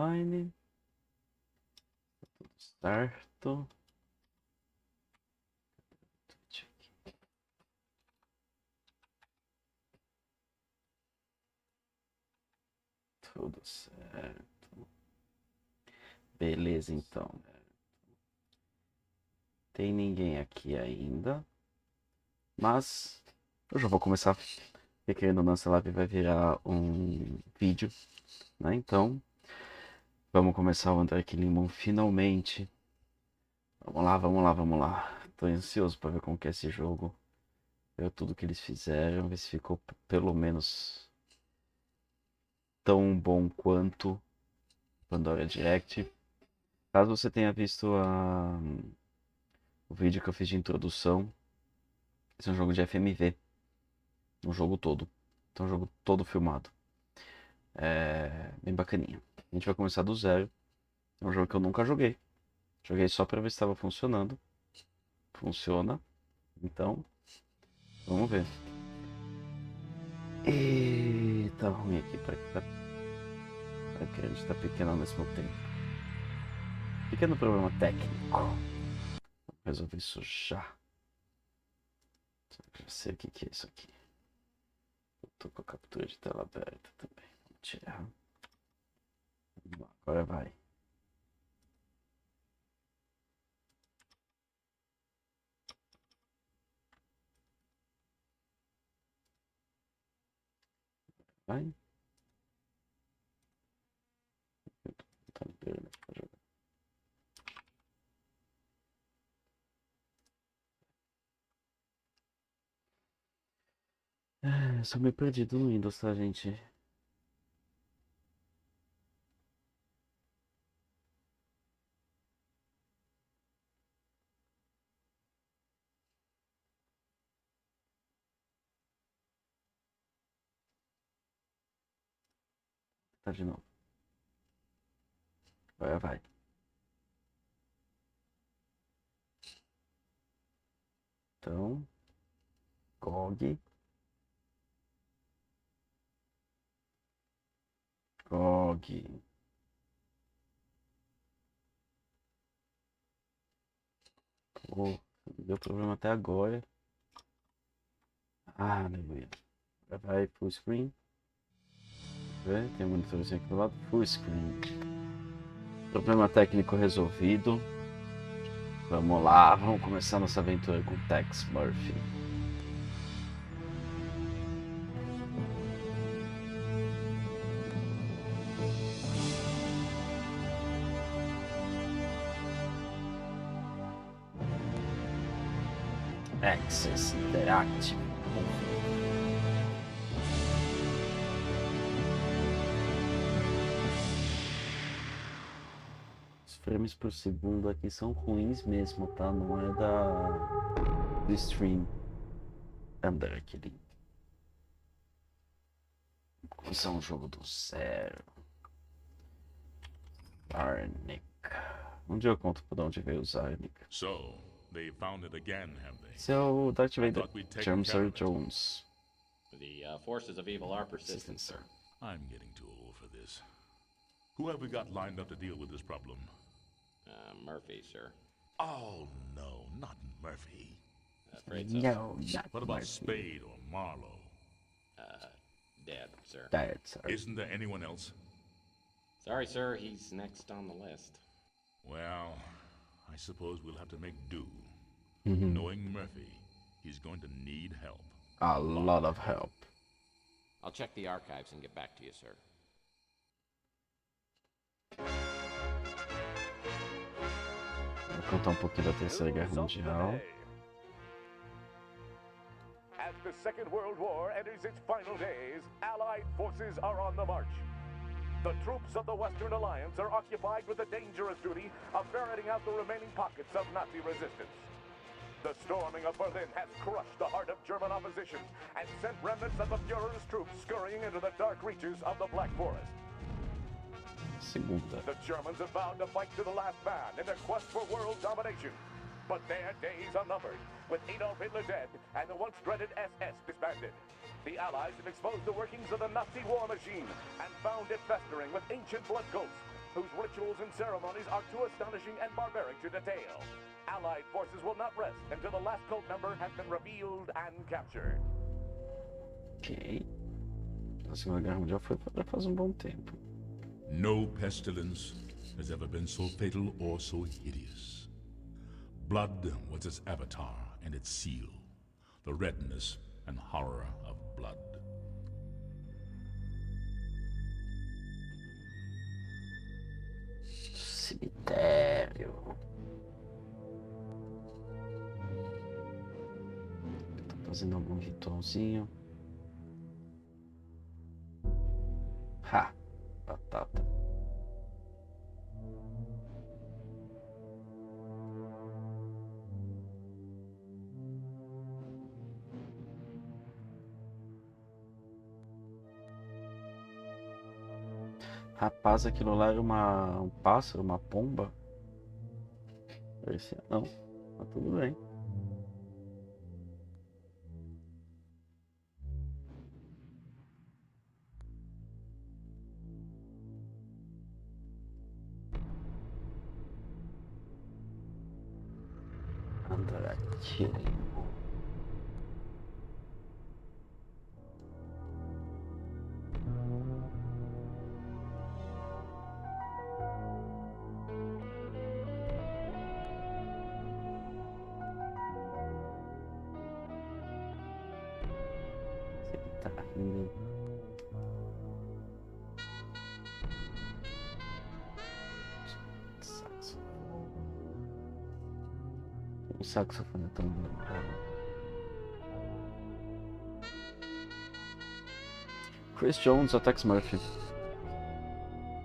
online. Tá tudo certo. Tudo certo. Beleza, então. Tem ninguém aqui ainda. Mas eu já vou começar. Porque querendo ou não, essa live vai virar um vídeo, né? Então, vamos começar o André Limon finalmente. Vamos lá, vamos lá, vamos lá. Tô ansioso para ver como que é esse jogo. Ver tudo que eles fizeram, ver se ficou pelo menos tão bom quanto Pandora Direct. Caso você tenha visto o vídeo que eu fiz de introdução, esse é um jogo de FMV. Um jogo todo. Então, um jogo todo filmado. É bem bacaninha. A gente vai começar do zero. É um jogo que eu nunca joguei. Joguei só pra ver se estava funcionando. Funciona. Então, vamos ver. E tá ruim aqui pra grande, tá pequeno ao mesmo tempo. Pequeno problema técnico. Vou resolver isso já. Já sei o que é isso aqui. Eu tô com a captura de tela aberta também. Vamos tirar. Vamos lá, agora vai. Vai. Tá liberando pra jogar. Sou meio perdido no Windows, tá, gente? Tá de novo. Agora vai. Então, GOG. GOG. Oh, deu problema até agora. Ah, aleluia. Agora vai full screen. Tem um monitorzinho aqui do lado. Full screen. Problema técnico resolvido. Vamos lá, vamos começar nossa aventura com Tex Murphy. Access Interactive. Os frames por segundo aqui são ruins mesmo, tá? Não é do stream. Andar aquele. Começar um jogo do zero. Zarnik. Um dia eu conto por onde veio o Zarnik. So, they found it again, have they? Esse é o Darth I Vader. thought we'd taken James care Earl of it. Jones. The forces of evil are persistent, sir. I'm getting too old for this. Who have we got lined up to deal with this problem? Murphy, sir. Oh, no, not Murphy. Afraid so. No, not What about Murphy. Spade or Marlowe? Dead, sir. Dead, sorry. Isn't there anyone else? Sorry, sir. He's next on the list. Well, I suppose we'll have to make do. Knowing Murphy, he's going to need help. A lot of help. I'll check the archives and get back to you, sir. Vou contar um pouquinho da Terceira Guerra Mundial. As the Second World War enters its final days, Allied forces are on the march. The troops of the Western Alliance are occupied with the dangerous duty of ferreting out the remaining pockets of Nazi resistance. The storming of Berlin has crushed the heart of German opposition and sent remnants of the Führer's troops scurrying into the dark reaches of the Black Forest. Segunda. The Germans have vowed to fight to the last man in their quest for world domination. But their days are numbered, with Adolf Hitler dead and the once dreaded SS disbanded. The Allies have exposed the workings of the Nazi war machine and found it festering with ancient blood cults, whose rituals and ceremonies are too astonishing and barbaric to detail. Allied forces will not rest until the last cult member has been revealed and captured. Ok. A Segunda Guerra Mundial foi para faz um bom tempo. No pestilence has ever been so fatal or so hideous. Blood was its avatar and its seal, the redness and horror of blood. Cemitério. Tô fazendo algum ritualzinho. Ha! Batata. Rapaz, aquilo lá era um pássaro, uma pomba? Parecia não, mas tudo bem. Andrade. Tá rindo. O saxofone é tão bom, cara. Chris Jones ou Tex Murphy.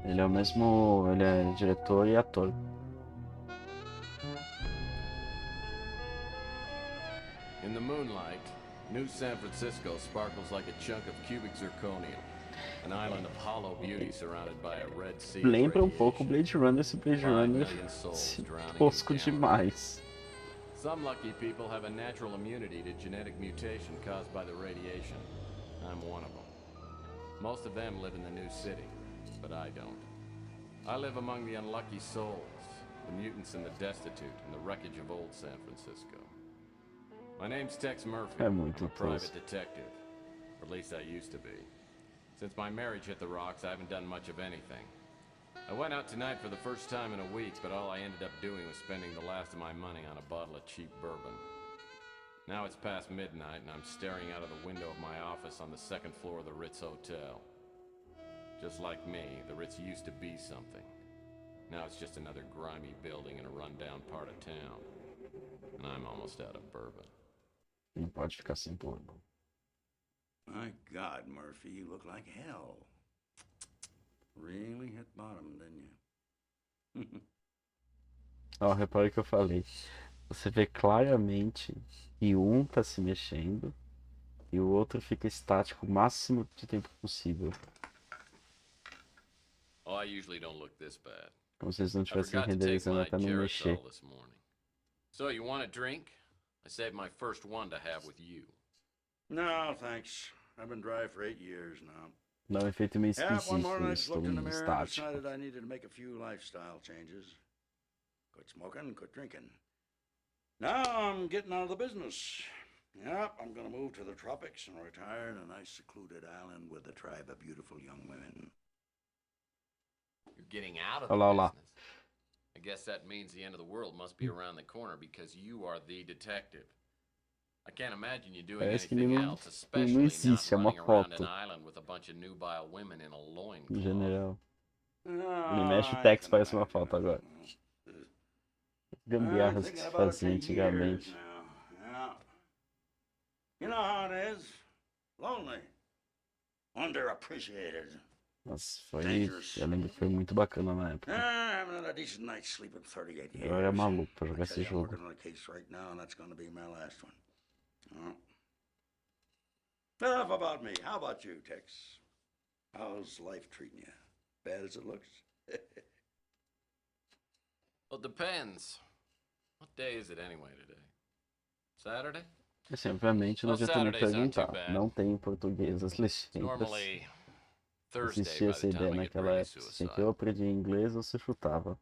Ele é o mesmo. Ele é diretor e ator. In the moonlight, New San Francisco sparkles like a chunk of cubic zirconium. An island of hollow beauty surrounded by a red sea. Lembra um pouco o Blade Runner, esse Blade Runner tosco demais. Some lucky people have a natural immunity to genetic mutation caused by the radiation. I'm one of them. Most of them live in the new city, but I don't. I live among the unlucky souls, the mutants and the destitute, and the wreckage of old San Francisco. My name's Tex Murphy. I'm a private detective. Or at least I used to be. Since my marriage hit the rocks, I haven't done much of anything. I went out tonight for the first time in a week, but all I ended up doing was spending the last of my money on a bottle of cheap bourbon. Now it's past midnight, and I'm staring out of the window of my office on the second floor of the Ritz Hotel. Just like me, the Ritz used to be something. Now it's just another grimy building in a rundown part of town. And I'm almost out of bourbon. Não pode ficar sem bourbon. My God, Murphy, you look like hell. Really hit bottom, didn't you? Ó, repare o que eu falei. Você vê claramente que um tá se mexendo e o outro fica estático o máximo de tempo possível. Oh, I usually don't look this bad. Como se eles não I estivessem forgot to take renderizando my até não mexer. Geritol this morning. So, you want a drink? I saved my first one to have with you. No, thanks. I've been dry for 8 years now. Dá um efeito meio Yeah, one esquisito, morning I eles just estão looked in the mirror and estáticos. decided I needed to make a few lifestyle changes. Quit smoking, quit drinking. Now I'm getting out of the business. Yep, I'm gonna move to the tropics and retire in a nice secluded island with a tribe of beautiful young women. You're getting out of the Olá, olá. business. I guess that means the end of the world must be around the corner because you are the detective. I can't imagine you doing Parece que anything ele não, else, ele especially não not existe, é uma running around foto. an island with a bunch of nubile women in a O loincloth. general. Ah, Ele mexe o I Tex, can parece uma imagine foto it. agora. I'm Gambiarras que thinking se about it fazia for antigamente. years now. Yeah. You know how it is. Lonely. Underappreciated. Nossa, eu lembro que foi muito bacana na época. I haven't had a decent night's sleep in 38 years. Eu era maluco pra I jogar tell esse you, I'm jogo. working on a case right now, and that's going to be my last one. Enough about me. How about you, Tex? How's life treating you? Bad as it looks? Well, it depends. What day is it anyway today? Saturday? Assim, obviamente não Well, adianta nem Saturdays aren't too perguntar. bad. Não tem em português as It's legendas. normally Thursday Existia by essa the time ideia I get naquela ready to época. Assim que suicide. eu aprendi inglês, você chutava.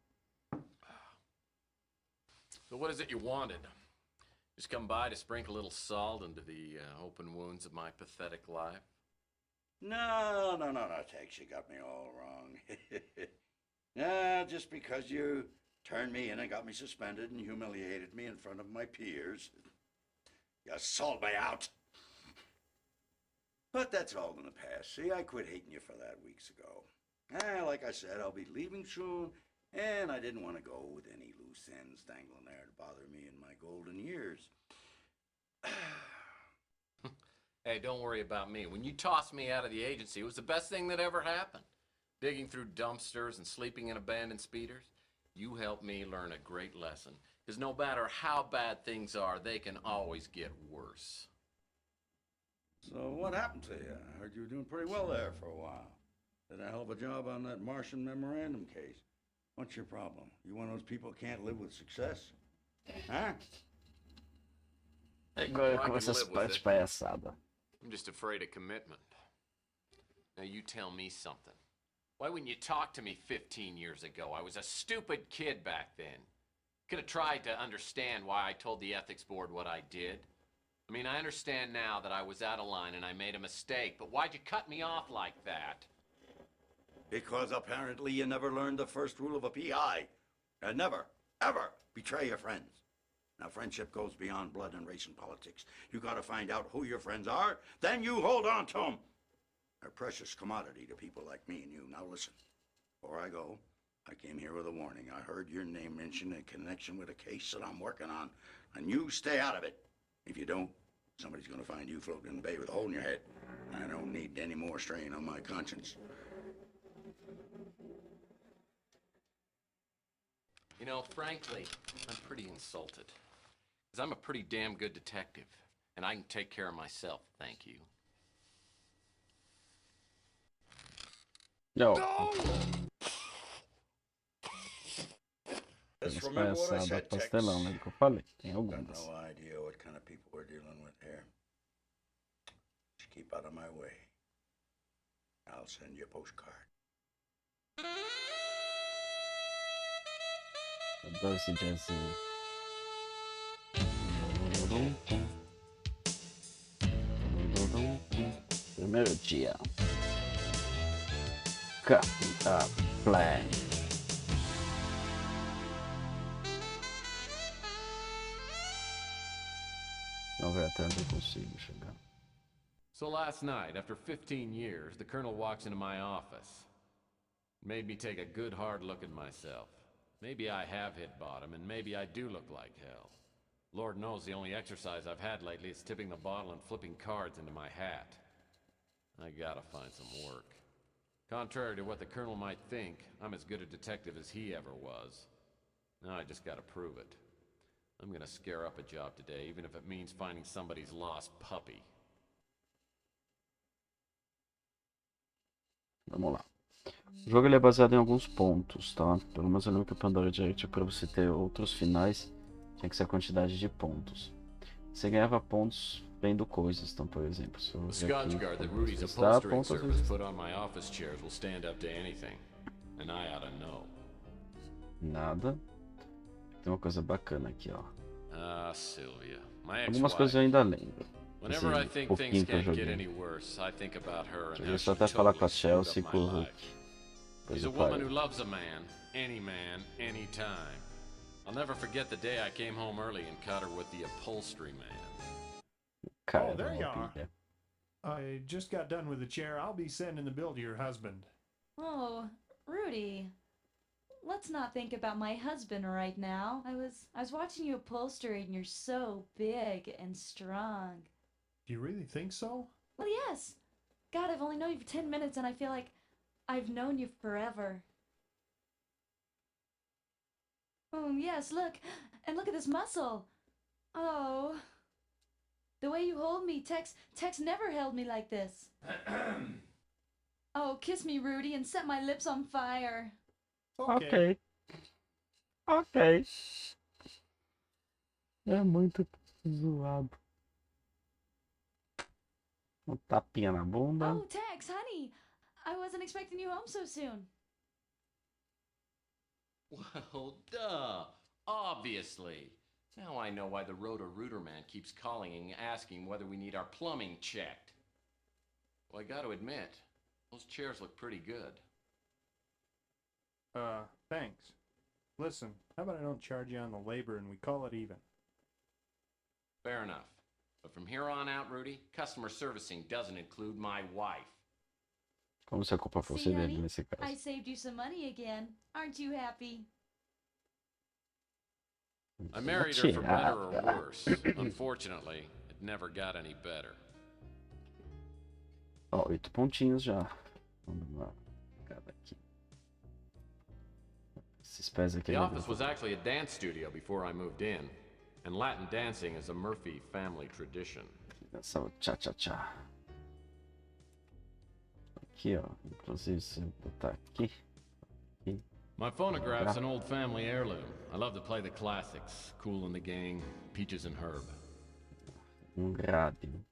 So what is it you wanted? Just come by to sprinkle a little salt into the open wounds of my pathetic life? No, Tex, you got me all wrong. Nah, just because you turned me in and got me suspended and humiliated me in front of my peers. You sold me out. But that's all in the past. See, I quit hating you for that weeks ago. Like I said, I'll be leaving soon, and I didn't want to go with any loose ends dangling there to bother me in my golden years. Hey, don't worry about me. When you tossed me out of the agency, it was the best thing that ever happened. Digging through dumpsters and sleeping in abandoned speeders. You helped me learn a great lesson. Because no matter how bad things are, they can always get worse. So what happened to you? I heard you were doing pretty well there for a while. Did a hell of a job on that Martian memorandum case. What's your problem? You one of those people who can't live with success? Huh? Agora Well, I começa can as live with partes it. palhaçada. I'm just afraid of commitment. Now you tell me something. Why wouldn't you talk to me 15 years ago? I was a stupid kid back then. Could have tried to understand why I told the ethics board what I did. I mean, I understand now that I was out of line and I made a mistake, but why'd you cut me off like that? Because apparently you never learned the first rule of a PI. And never, ever betray your friends. Now, friendship goes beyond blood and race and politics. You gotta find out who your friends are, then you hold on to them. They're a precious commodity to people like me and you. Now listen, before I go, I came here with a warning. I heard your name mentioned in connection with a case that I'm working on, and you stay out of it. If you don't, somebody's gonna find you floating in the bay with a hole in your head. I don't need any more strain on my conscience. You know, frankly, I'm pretty insulted. Because I'm a pretty damn good detective, and I can take care of myself, thank you. Ó, Just as remember what I palhaçadas said, Tex. pastelão, lembra que eu falei? Tem Got algumas. no idea what kind of people we're dealing with here. Just keep out of my way. I'll send you a postcard. Adoro esse jazzinho. Primeiro dia. Capitã Plan. Vamos ver até onde eu consigo chegar. So last night, after 15 years, the colonel walks into my office. Made me take a good hard look at myself. Maybe I have hit bottom, and maybe I do look like hell. Lord knows the only exercise I've had lately is tipping the bottle and flipping cards into my hat. I gotta find some work. Contrary to what the colonel might think, I'm as good a detective as he ever was. Now I just gotta prove it. I'm gonna scare up a job today, even if it means finding somebody's lost puppy. Vamos lá. O jogo ele é baseado em alguns pontos, tá? Pelo menos eu lembro que o Pandora Direct, para você ter outros finais, tinha que ser a quantidade de pontos. Você ganhava pontos vendo coisas, então, por exemplo, se eu The ver Scotch aqui, guard that Rudy's está upholstering pontos, às service vezes put on my office chairs will stand up to anything. And I ought to know. nada. Tem uma coisa bacana aqui, ó. Ah, Sylvia. My Algumas coisas eu ex-wife. ainda lembro. Whenever I Assim, think pouquinho things que eu can't get joguei. any worse, I think about her and Joguei how só she até falar com totally a screwed up Chelsea e my com o life. Hulk. Depois She's a eu woman parei. who loves a man, anytime. I'll never forget the day I came home early and caught her with the upholstery man. Cara, Oh, there da you are. pilha. I just got done with the chair. I'll be sending the bill to your husband. Oh, Rudy. Let's not think about my husband right now. I was watching you upholster and you're so big and strong. Do you really think so? Well, yes. God, I've only known you for 10 minutes and I feel like I've known you forever. Oh, yes, look. And look at this muscle. Oh. The way you hold me, Tex never held me like this. Oh, kiss me, Rudy, and set my lips on fire. Ok. Ok. É muito zoado. Um tapinha na bunda. Oh, Tex, honey, I wasn't expecting you home so soon. Well, duh. Obviously. Now I know why the Roto-Rooter man keeps calling and asking whether we need our plumbing checked. Well, I gotta admit, those chairs look pretty good. Thanks. Listen, how about I don't charge you on the labor and we call it even? Fair enough. But from here on out, Rudy, customer servicing doesn't include my wife. Como se a culpa fosse See, dele honey, nesse caso. I saved you some money again. Aren't you happy? I married her for better or worse. Unfortunately, it never got any better. Ó, 8 pontinhos já. Vamos lá. Cada aqui. Esses pés aqui. The office was actually a dance studio before I moved in, and Latin dancing is a Murphy family tradition. Dançava tchá-tchá-tchá. Aqui, ó. Inclusive, se eu botar aqui. Aqui. My phonograph's an old family heirloom. I love to play the classics. Kool and the Gang, Peaches and Herb. Grade.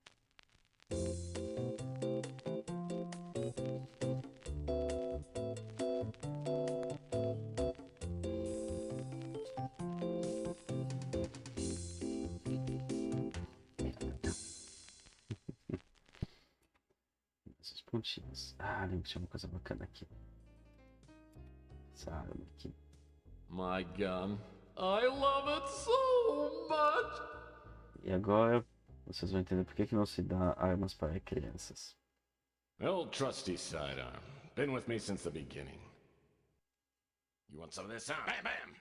Esses pontinhos. Ah, lembro que tinha uma coisa bacana aqui. Essa arma aqui. My gun. I love it so much! E agora vocês vão entender por que não se dá armas para crianças. Old trusty sidearm. Been with me since the beginning. You want some of this sound? Bam, bam!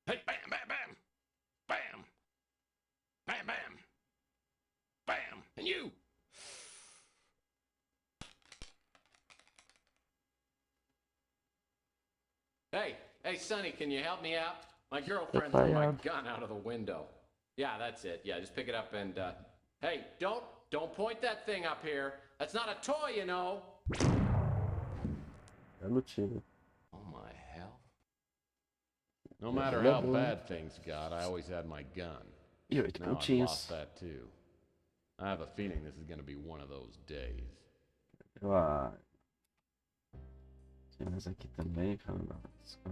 Hey, bam, bam, bam! Bam! Bam, bam! Bam! And you! Hey, Sonny, can you help me out? My girlfriend threw my gun out of the window. Yeah, that's it. Yeah, just pick it up and, hey, don't point that thing up here. That's not a toy, you know. Belo tiro. Oh, my hell. No matter how bad things got, I always had my gun. E 8 Now I've pontinhos. lost that, too. I have a feeling this is going to be one of those days. Tem mais aqui também.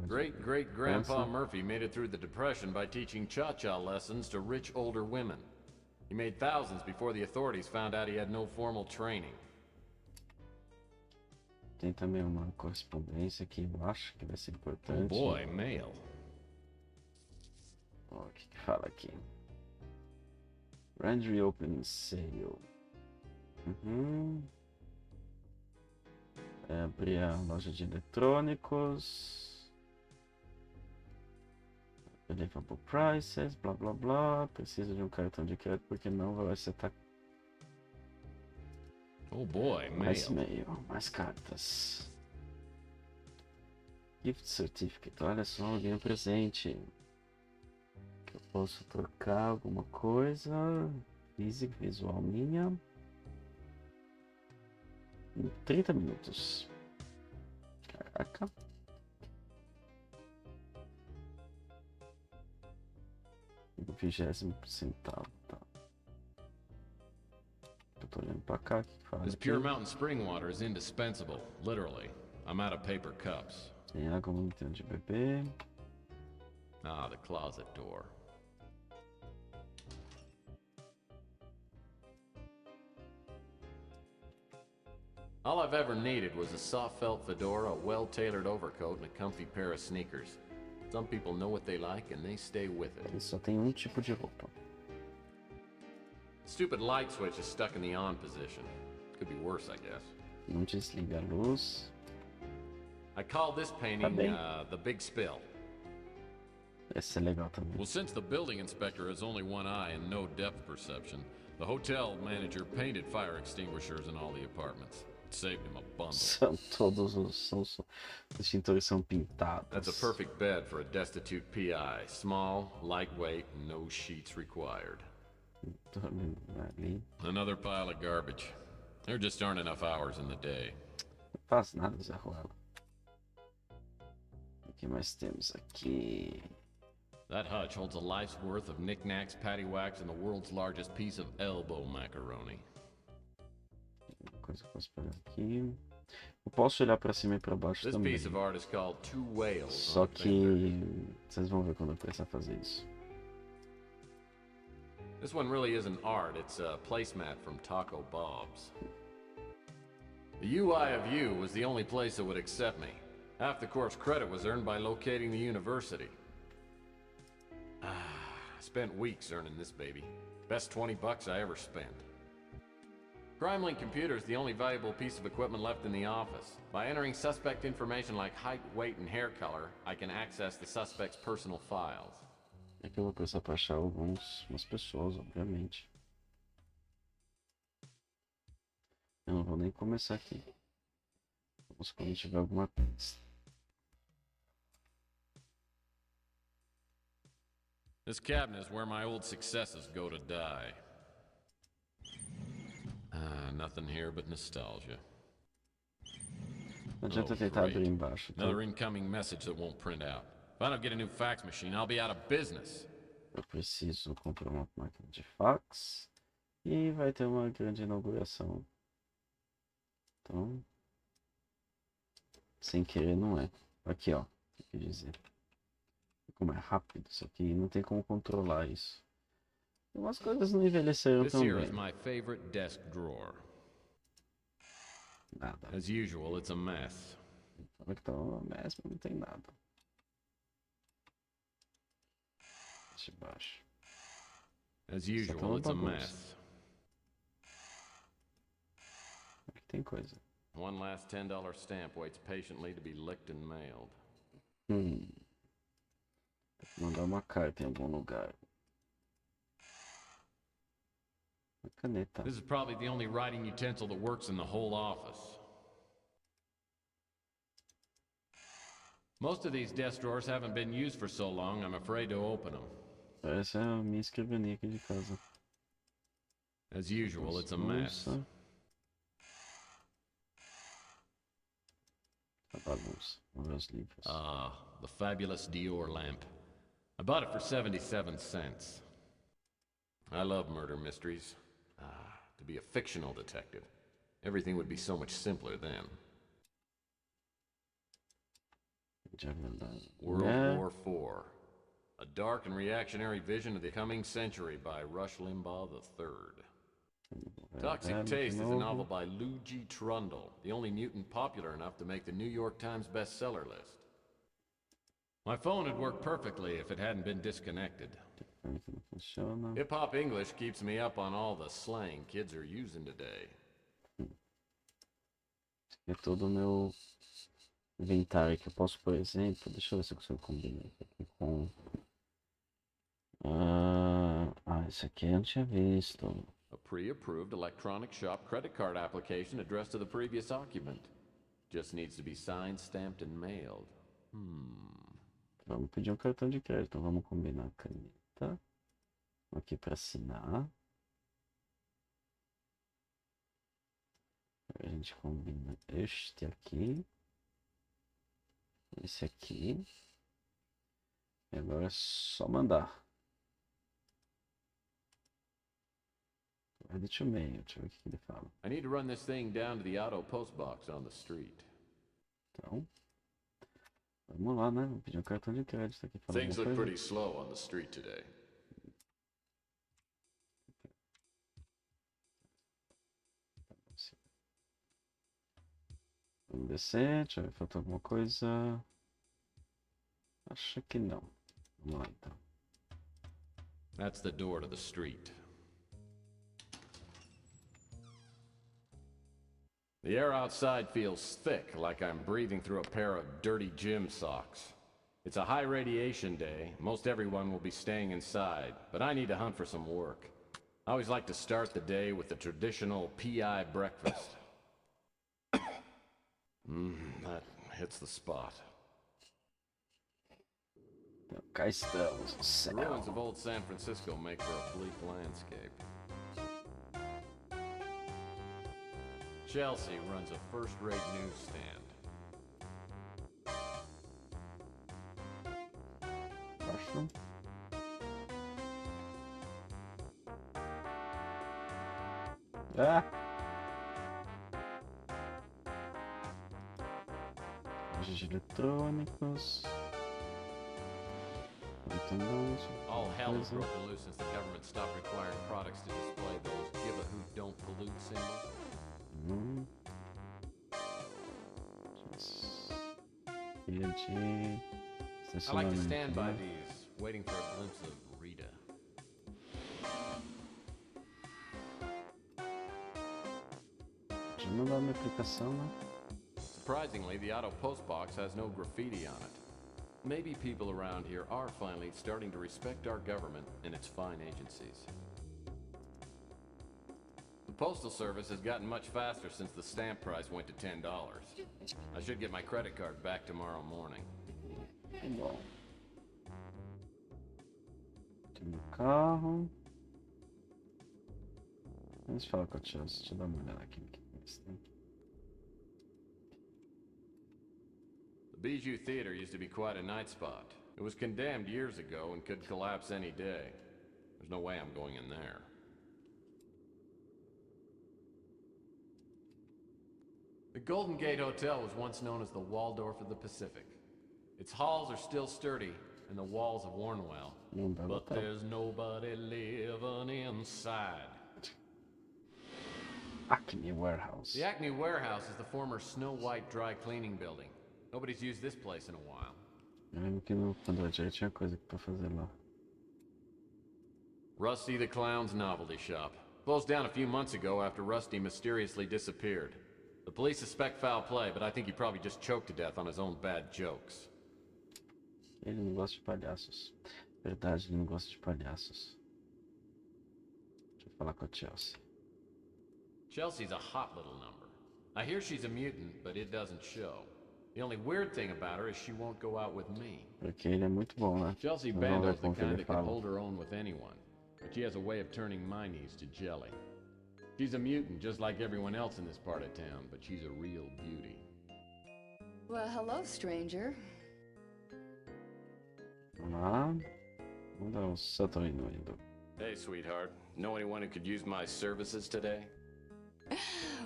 Great-great-grandpa Murphy made it through the Depression by teaching cha-cha lessons to rich older women. He made thousands before the authorities found out he had no formal training. Tem também uma correspondência aqui embaixo que vai ser Oh importante. boy, mail. Ó, o que fala aqui? Rendry Open Sale. É abrir a loja de eletrônicos. Believable prices, blá blá blá. Precisa de um cartão de crédito porque não vai acertar. Oh boy, Mais mail. e-mail, mais cartas. Gift Certificate, olha só, alguém um presente. Que eu posso trocar alguma coisa. Física, visual minha. Em 30 minutos. Caraca. No 20º centavo, tá. Eu tô olhando pra cá, o que fala This aqui? pure mountain spring water is indispensable, literally. I'm out of paper cups. Tem água muito de beber. Ah, the closet door. All I've ever needed was a soft felt fedora, a well-tailored overcoat, and a comfy pair of sneakers. Some people know what they like, and they stay with it. Ele só tem um tipo de roupa. Stupid light switch is stuck in the on position. Could be worse, I guess. Não desliga a luz. I call this painting, bem. The Big Spill. Esse é legal também. Well, since the building inspector has only one eye and no depth perception, the hotel manager painted fire extinguishers in all the apartments. It saved him a bundle. São todos os extintores são pintados. That's a perfect bed for a destitute PI. Small, lightweight, no sheets required. Dormindo ali. Another pile of garbage. There just aren't enough hours in the day. Não faz nada, Zé Ruela. O que mais temos aqui? That hutch holds a life's worth of knickknacks, paddywhacks, and the world's largest piece of elbow macaroni. Uma coisa que eu posso pegar aqui. Eu posso olhar pra cima e pra baixo This também. piece of art is called Two Whales Só on a Finger. que vocês vão ver quando eu precisar fazer isso. This one really isn't art, it's a placemat from Taco Bob's. The UI of U was the only place that would accept me. Half the course credit was earned by locating the university. I spent weeks earning this baby. Best 20 bucks I ever spent. CrimeLink Computer is the only valuable piece of equipment left in the office. By entering suspect information like height, weight, and hair color, I can access the suspect's personal files. É que eu vou precisar pra achar algumas pessoas, obviamente. Eu não vou nem começar aqui. Vamos quando tiver alguma pista. This cabinet is where my old successes go to die. Nothing here but nostalgia. Não adianta Oh, tentar great. abrir embaixo. Tá? Another incoming message that won't print out. If I don't get a new fax machine, I'll be out of business. Eu preciso comprar uma máquina de fax. E vai ter uma grande inauguração. Então, sem querer não é. Aqui ó, o que quer dizer. Como é rápido isso aqui, não tem como controlar isso. Algumas coisas não envelheceram This tão here is bem. my favorite desk drawer. Nada. As usual, it's a mess. Fala que tá uma mesma, não tem nada. De baixo. As tá usual, uma it's a bagunça. mess. Aqui tem coisa. One last $10 stamp waits patiently to be licked and mailed. Tem que mandar uma carta em algum lugar. Uma caneta. This is probably the only writing utensil that works in the whole office. Most of these desk drawers haven't been used for so long, I'm afraid to open them. Essa é a minha escrivaninha aqui de casa. As usual, it's a mess. Bagunça. A bagunça. Vamos ver os livros. The fabulous Dior lamp. I bought it for 77 cents. I love murder mysteries. To be a fictional detective. Everything would be so much simpler then. World War IV. A dark and reactionary vision of the coming century by Rush Limbaugh III. Toxic Taste is a novel by Lou G. Trundle, the only mutant popular enough to make the New York Times bestseller list. My phone would work perfectly if it hadn't been disconnected. Não funciona. Hip-hop English keeps me up on all the slang kids are using today. É todo o meu inventário que eu posso, por exemplo, deixa eu ver se eu consigo combinar aqui com... esse aqui eu não tinha visto. A pre-approved electronic shop credit card application addressed to the previous occupant. Just needs to be signed, stamped, and mailed. Vamos pedir um cartão de crédito, então vamos combinar a caneta. Aqui para assinar. A gente combina este aqui. Esse aqui. E agora é só mandar. Deixa eu ver o que ele fala. I need to run this thing down to the auto post box on the street. Então, vamos lá, né? Vou pedir um cartão de crédito aqui. Things look pretty slow on the street today. Vamos descer, deixa eu ver, falta alguma coisa. Acho que não. Vamos lá então. That's the door to the street. The air outside feels thick, like I'm breathing through a pair of dirty gym socks. It's a high radiation day. Most everyone will be staying inside, but I need to hunt for some work. I always like to start the day with the traditional PI breakfast. That hits the spot. Então, cá estamos. No céu. The ruins of old San Francisco make for a bleak landscape. Chelsea runs a first-rate newsstand. Baixo. Lojas eletrônicos. All hell has Coisa. broken loose since the government stopped requiring products to display those give a who don't pollute symbols. Hum. Guia de I like to estacionamento, stand by né? these, waiting for a glimpse of Rita. Já não dá uma aplicação, né? Surprisingly, the auto post box has no graffiti on it. Maybe people around here are finally starting to respect our government and its fine agencies. The Postal Service has gotten much faster since the stamp price went to $10. I should get my credit card back tomorrow morning. Bom. Tem um carro. Vamos falar com a Chelsea. Deixa eu dar uma olhada aqui no que eles têm. The Bijou Theater used to be quite a night spot. It was condemned years ago and could collapse any day. There's no way I'm going in there. The Golden Gate Hotel was once known as the Waldorf of the Pacific. Its halls are still sturdy, and the walls have worn well. Não dá But pra... there's nobody living inside. Acme Warehouse. The Acme Warehouse is the former Snow White dry cleaning building. Nobody's used this place in a while. Eu lembro que no Pandora já tinha coisa pra fazer lá. Rusty the Clown's novelty shop. Closed down a few months ago after Rusty mysteriously disappeared. The police suspect foul play, but I think he probably just choked to death on his own bad jokes. Ele não gosta de palhaços. Verdade, ele não gosta de palhaços. Deixa eu falar com a Chelsea. Chelsea's a hot little number. I hear she's a mutant, but it doesn't show. The only weird thing about her is she won't go out with me. Porque ele é muito bom, né? Chelsea Nós vamos ver Bando's the como que kind ele that can fala. hold her own with anyone, but she has a way of turning my knees to jelly. She's a mutant just like everyone else in this part of town, but she's a real beauty. Well, hello, stranger. Vamos lá. Vamos dar um Saturno indo. Hey, sweetheart. Know anyone who could use my services today?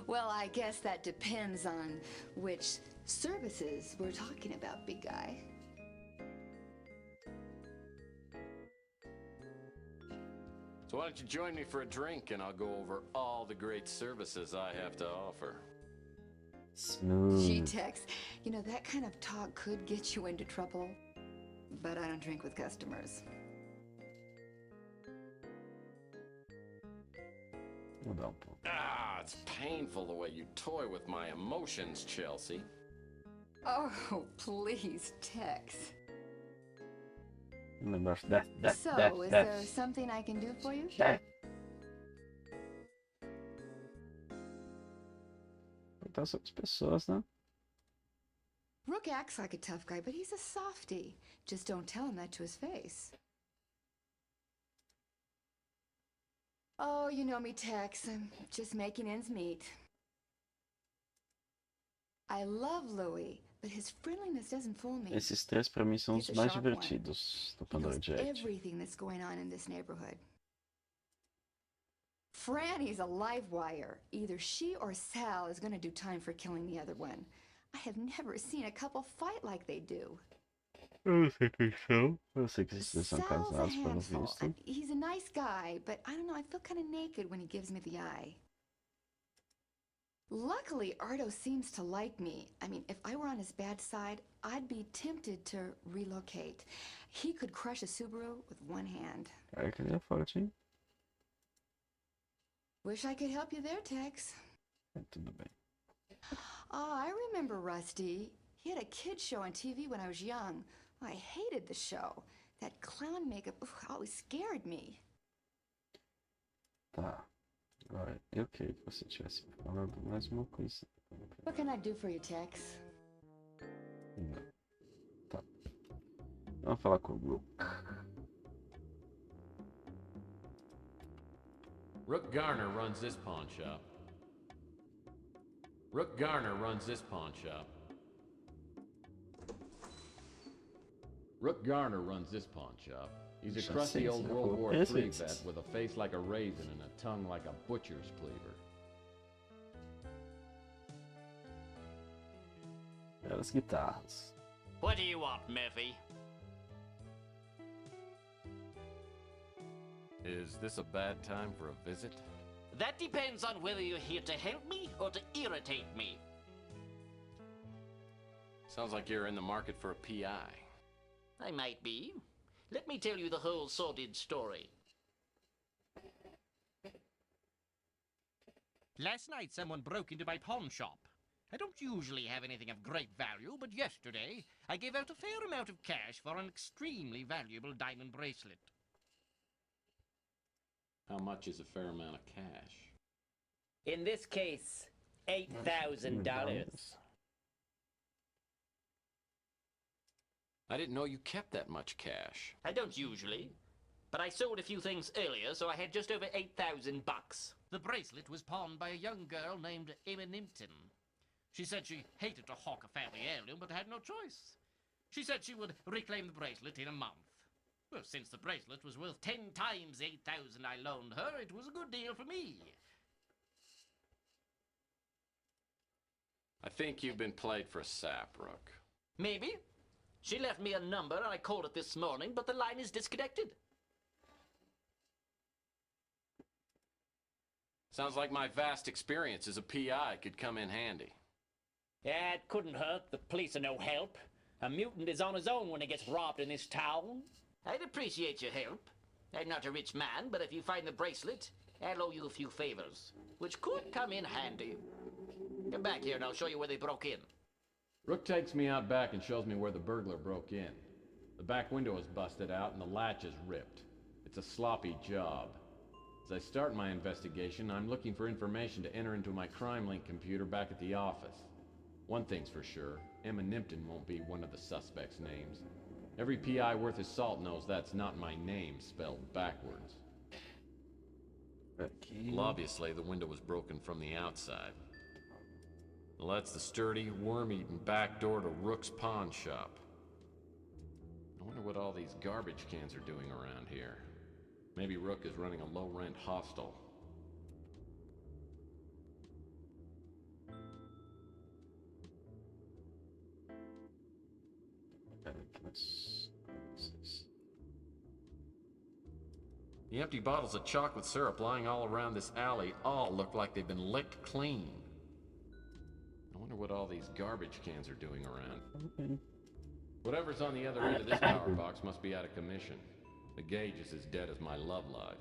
Well, I guess that depends on which services we're talking about, big guy. So why don't you join me for a drink and I'll go over all the great services I have to offer. Smooth. Gee, Tex, you know, that kind of talk could get you into trouble. But I don't drink with customers. Vou dar um pouco. Ah, it's painful the way you toy with my emotions, Chelsea. Oh, please, Tex. Lembrar So, is there something I can do for you? Perguntar sobre as pessoas, né? Rook acts like a tough guy, but he's a softie. Just don't tell him that to his face. Oh, you know me, Tex. I'm just making ends meet. I love Louis, but his friendliness doesn't fool me. Esses três pra mim são os He's a mais sharp one. divertidos do He Pandora knows Jet. everything that's going on in this neighborhood. Franny's a live wire. Either she or Sal is gonna do time for killing the other one. I have never seen a couple fight like they do. Eu não sei quem são. Eu sei que esses são Sal's a casados, pelo handful. visto. He's a nice guy, but I don't know, I feel kind of naked when he gives me the eye. Luckily, Ardo seems to like me. I mean, if I were on his bad side, I'd be tempted to relocate. He could crush a Subaru with one hand. Cara, que ele é forte, hein? Wish I could help you there, Tex. Tudo bem. Oh, I remember Rusty. He had a kid show on TV when I was young. I hated the show. That clown makeup always scared me. Tá. Agora, eu queria que você tivesse falado mais uma coisa. What can I do for you, Tex? Não. Tá. Vamos falar com o Rook. Rook Garner runs this pawn shop. Rook Garner runs this pawn shop. Rook Garner runs this pawn shop. He's a Já crusty sei, old você World falou War III perfeito. vet with a face like a raisin and a tongue like a butcher's cleaver. Era das guitarras. What do you want, Murphy? Is this a bad time for a visit? That depends on whether you're here to help me or to irritate me. Sounds like you're in the market for a PI. I might be. Let me tell you the whole sordid story. Last night, someone broke into my pawn shop. I don't usually have anything of great value, but yesterday I gave out a fair amount of cash for an extremely valuable diamond bracelet. How much is a fair amount of cash? In this case, $8,000. I didn't know you kept that much cash. I don't usually, but I sold a few things earlier, so I had just over $8,000. The bracelet was pawned by a young girl named Emma Nimpton. She said she hated to hawk a family heirloom, but had no choice. She said she would reclaim the bracelet in a month. Well, since the bracelet was worth 10 times the $8,000 I loaned her, it was a good deal for me. I think you've been played for a sap, Rook. Maybe. She left me a number and I called it this morning, but the line is disconnected. Sounds like my vast experience as a PI could come in handy. Yeah, it couldn't hurt. The police are no help. A mutant is on his own when he gets robbed in this town. I'd appreciate your help. I'm not a rich man, but if you find the bracelet, I'll owe you a few favors, which could come in handy. Come back here and I'll show you where they broke in. Rook takes me out back and shows me where the burglar broke in. The back window is busted out and the latch is ripped. It's a sloppy job. As I start my investigation, I'm looking for information to enter into my CrimeLink computer back at the office. One thing's for sure, Emma Nimpton won't be one of the suspects' names. Every PI worth his salt knows that's not my name spelled backwards. Aqui. Well, obviously, the window was broken from the outside. Well, that's the sturdy, worm-eaten back door to Rook's pawn shop. I wonder what all these garbage cans are doing around here. Maybe Rook is running a low-rent hostel. The empty bottles of chocolate syrup lying all around this alley all look like they've been licked clean. I wonder what all these garbage cans are doing around. Okay. Whatever's on the other end of this power box must be out of commission. The gauge is as dead as my love life.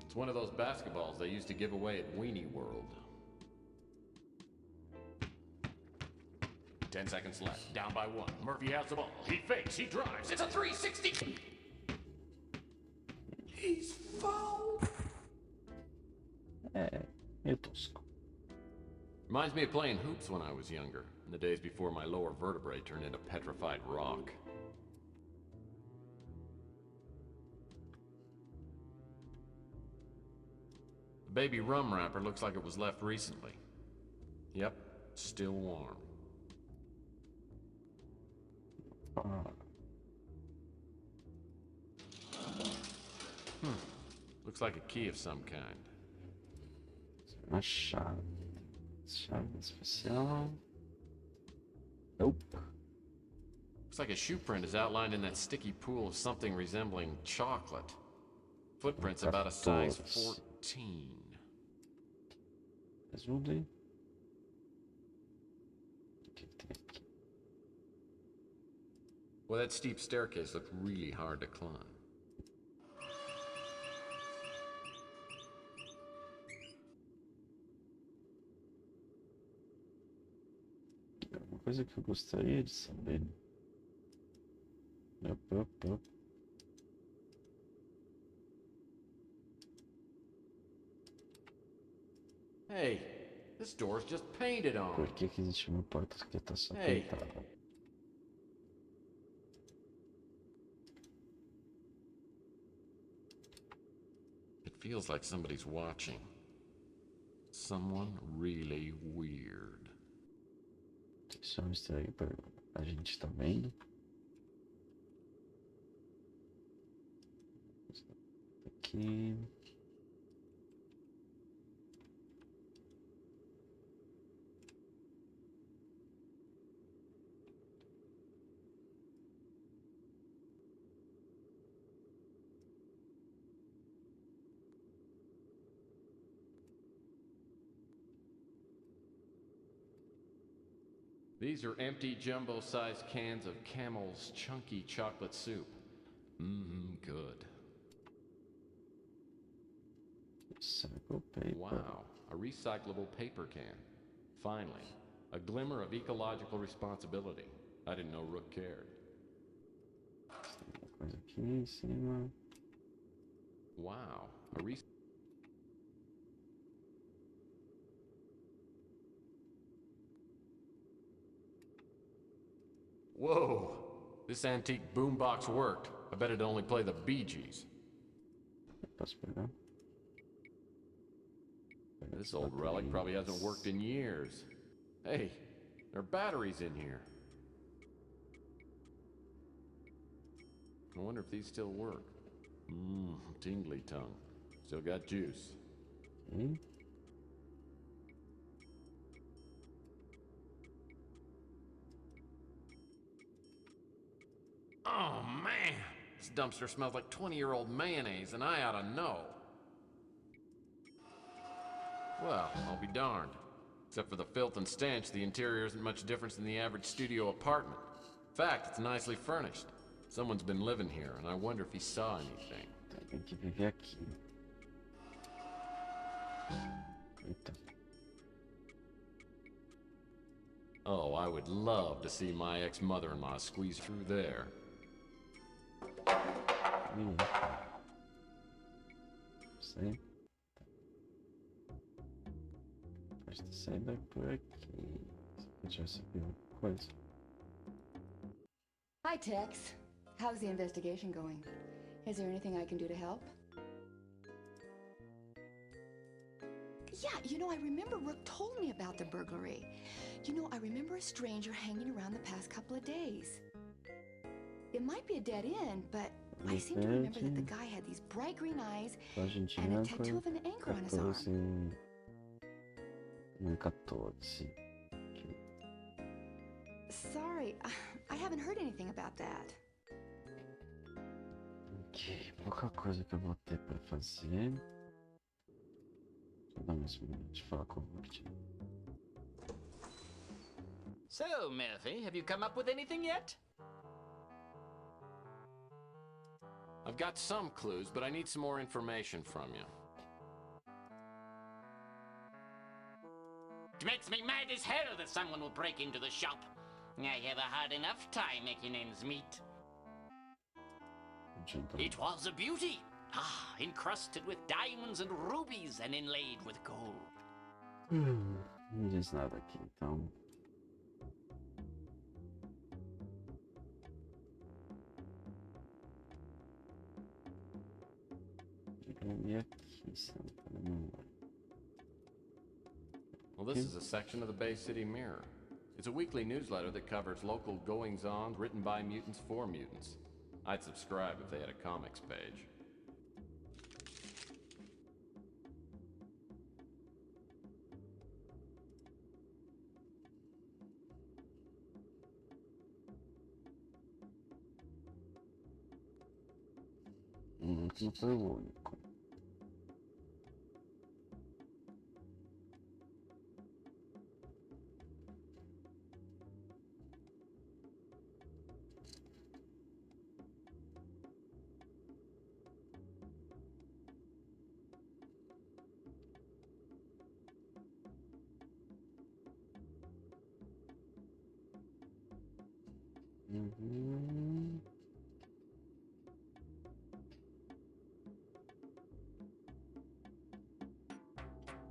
It's one of those basketballs they used to give away at Weenie World. 10 seconds left. Down by 1. Murphy has the ball. He fakes. He drives. It's a 360. He's fouled. Meio tosco. Reminds me of playing hoops when I was younger, in the days before my lower vertebrae turned into petrified rock. The baby rum wrapper looks like it was left recently. Yep, still warm. Looks like a key of some kind. Uma chave. Chave especial. Nope. Looks like a shoe print is outlined in that sticky pool of something resembling chocolate. Footprints about a size 14. Ajude. O que tem aqui? Well, that steep staircase looked really hard to climb. Uma coisa que eu gostaria de saber. Up. Hey, this door's just painted on. Por que existe uma porta que tá só Hey. pintada? It feels like somebody's watching. Someone really weird. Isso é um estranho pra a gente tá vendo. Aqui. These are empty jumbo-sized cans of Camel's chunky chocolate soup. Mmm, good. Recycle paper. Wow, a recyclable paper can. Finally, a glimmer of ecological responsibility. I didn't know Rook cared. Tem uma coisa aqui em cima. Wow, a Whoa! This antique boombox worked. I bet it'd only play the Bee Gees. Posso pegar? This old relic probably hasn't worked in years. Hey, there are batteries in here. I wonder if these still work. Mmm, tingly tongue. Still got juice. Okay. Oh, man! This dumpster smells like 20-year-old mayonnaise, and I ought to know. Well, I'll be darned. Except for the filth and stench, the interior isn't much different than the average studio apartment. In fact, it's nicely furnished. Someone's been living here, and I wonder if he saw anything. Tem que viver aqui. Eita. Oh, I would love to see my ex-mother-in-law squeeze through there. Sei. Basta sair daí por aqui. Se eu tivesse aqui uma coisa. Hi, Tex. How's the investigation going? Is there anything I can do to help? Yeah, you know, I remember Rook told me about the burglary. You know, I remember a stranger hanging around the past couple of days. It might be a dead end, but I seem to remember that the guy had these bright green eyes and a tattoo of an anchor on his arm. 2014. Sorry, I haven't heard anything about that. Ok, pouca coisa que eu vou ter pra fazer. Vou dar mais um minuto de falar com o Rook. So, Murphy, have you come up with anything yet? I've got some clues, but I need some more information from you. It makes me mad as hell that someone will break into the shop. I have a hard enough time making ends meet. It was a beauty. Ah, encrusted with diamonds and rubies and inlaid with gold. Não diz nada aqui, então. E aqui, senta na memória. Well, this is a section of the Bay City Mirror. It's a weekly newsletter that covers local goings-on written by mutants for mutants. I'd subscribe if they had a comics page. Não foi o único.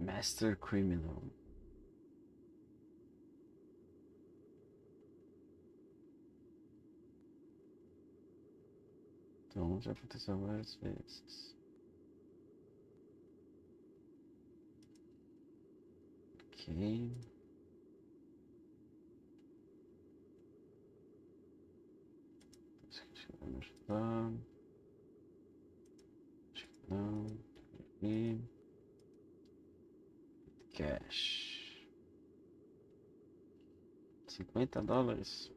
Master Criminal. Então já aconteceu várias vezes. Ok. Acho que vai me ajudar. Acho que não. E cash. $50.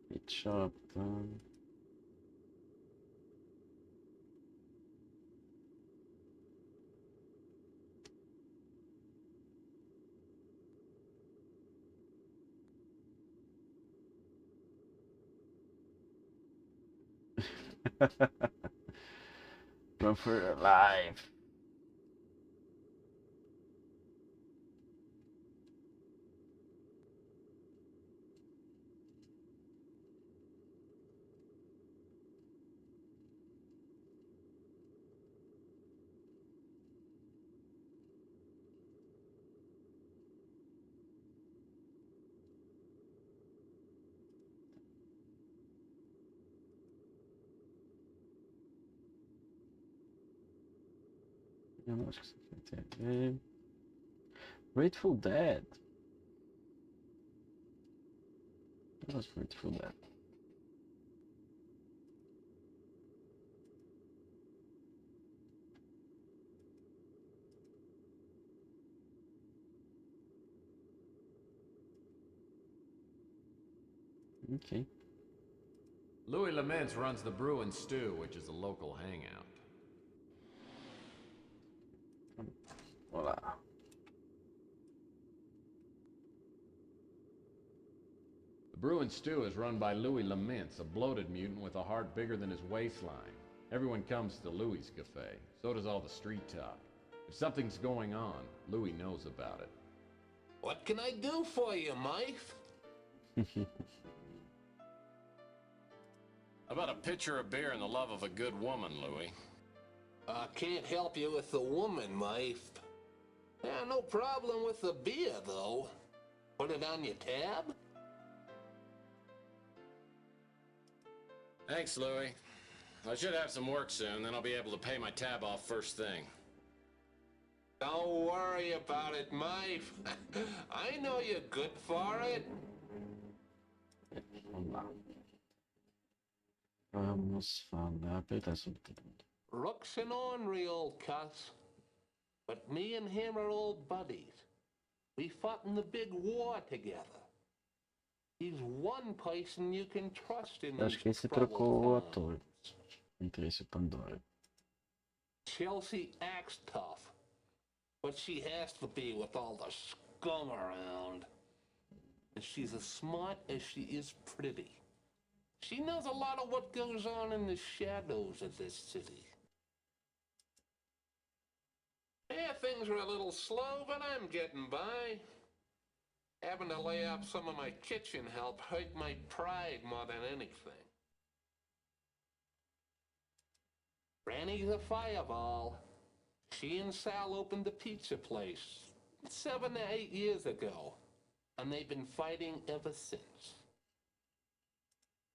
Pit shop, tá? Run for your life. Eu não acho que isso aqui tem a ver. Grateful Dead. Eu gosto de Grateful Dead. Okay. Louis Laments runs the Brew and Stew, which is a local hangout. Olá. The Brew and Stew is run by Louis Laments, a bloated mutant with a heart bigger than his waistline. Everyone comes to Louis' cafe. So does all the street talk. If something's going on, Louis knows about it. What can I do for you, Mike? About a pitcher of beer and the love of a good woman, Louis. I can't help you with the woman, Mike. Yeah, no problem with the beer, though. Put it on your tab? Thanks, Louis. I should have some work soon, then I'll be able to pay my tab off first thing. Don't worry about it, Mike. I know you're good for it. Vamos lá. Vamos falar. Apertar sobre todo mundo. Rook's an ornery old cuss, but me and him are old buddies. We fought in the big war together. He's one person you can trust in Acho que these esse trocou o troubled ator entre esse e o Pandora. Chelsea acts tough, but she has to be with all the scum around. And she's as smart as she is pretty. She knows a lot of what goes on in the shadows of this city. Yeah, things are a little slow, but I'm getting by. Having to lay off some of my kitchen help hurt my pride more than anything. Granny's a fireball. She and Sal opened a pizza place 7 to 8 years ago, and they've been fighting ever since.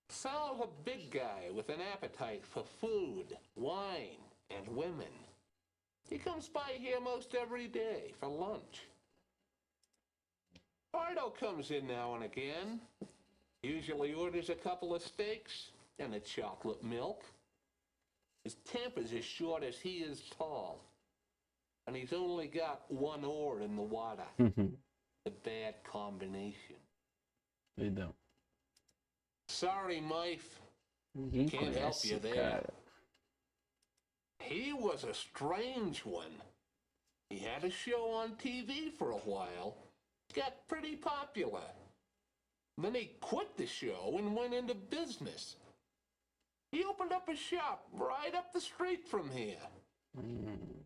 Sal's a big guy with an appetite for food, wine, and women. He comes by here most every day for lunch. Bardo comes in now and again. Usually orders a couple of steaks and a chocolate milk. His temper's as short as he is tall. And he's only got one oar in the water. A bad combination. Perdão. Sorry, Mike. Ninguém Can't help conhece you esse there. cara. He was a strange one. He had a show on TV for a while. Got pretty popular. Then he quit the show and went into business. He opened up a shop right up the street from here.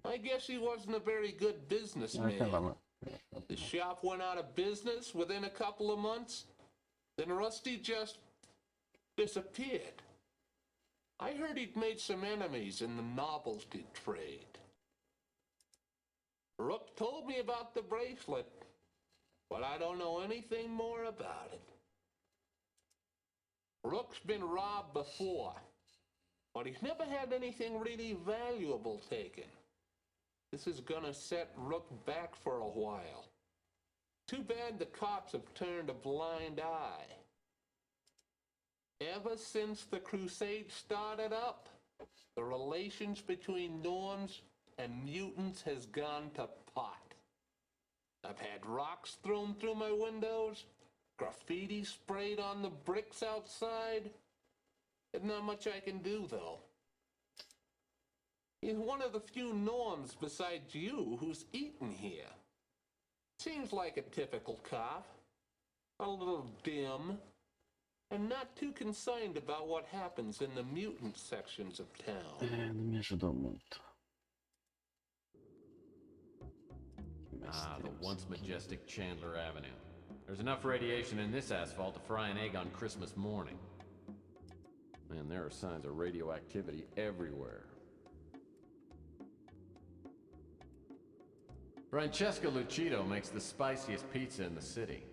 I guess he wasn't a very good businessman. The shop went out of business within a couple of months. Then Rusty just disappeared. I heard he'd made some enemies in the novelty trade. Rook told me about the bracelet, but I don't know anything more about it. Rook's been robbed before, but he's never had anything really valuable taken. This is gonna set Rook back for a while. Too bad the cops have turned a blind eye. Ever since the crusade started up, the relations between Norns and mutants has gone to pot. I've had rocks thrown through my windows, graffiti sprayed on the bricks outside. There's not much I can do, though. He's one of the few Norns besides you who's eaten here. Seems like a typical cop. A little dim. and not too concerned about what happens in the mutant sections of town. Não me ajudou muito. Ah, the once majestic Chandler Avenue. There's enough radiation in this asphalt to fry an egg on Christmas morning. Man, there are signs of radioactivity everywhere. Francesca Lucido makes the spiciest pizza in the city.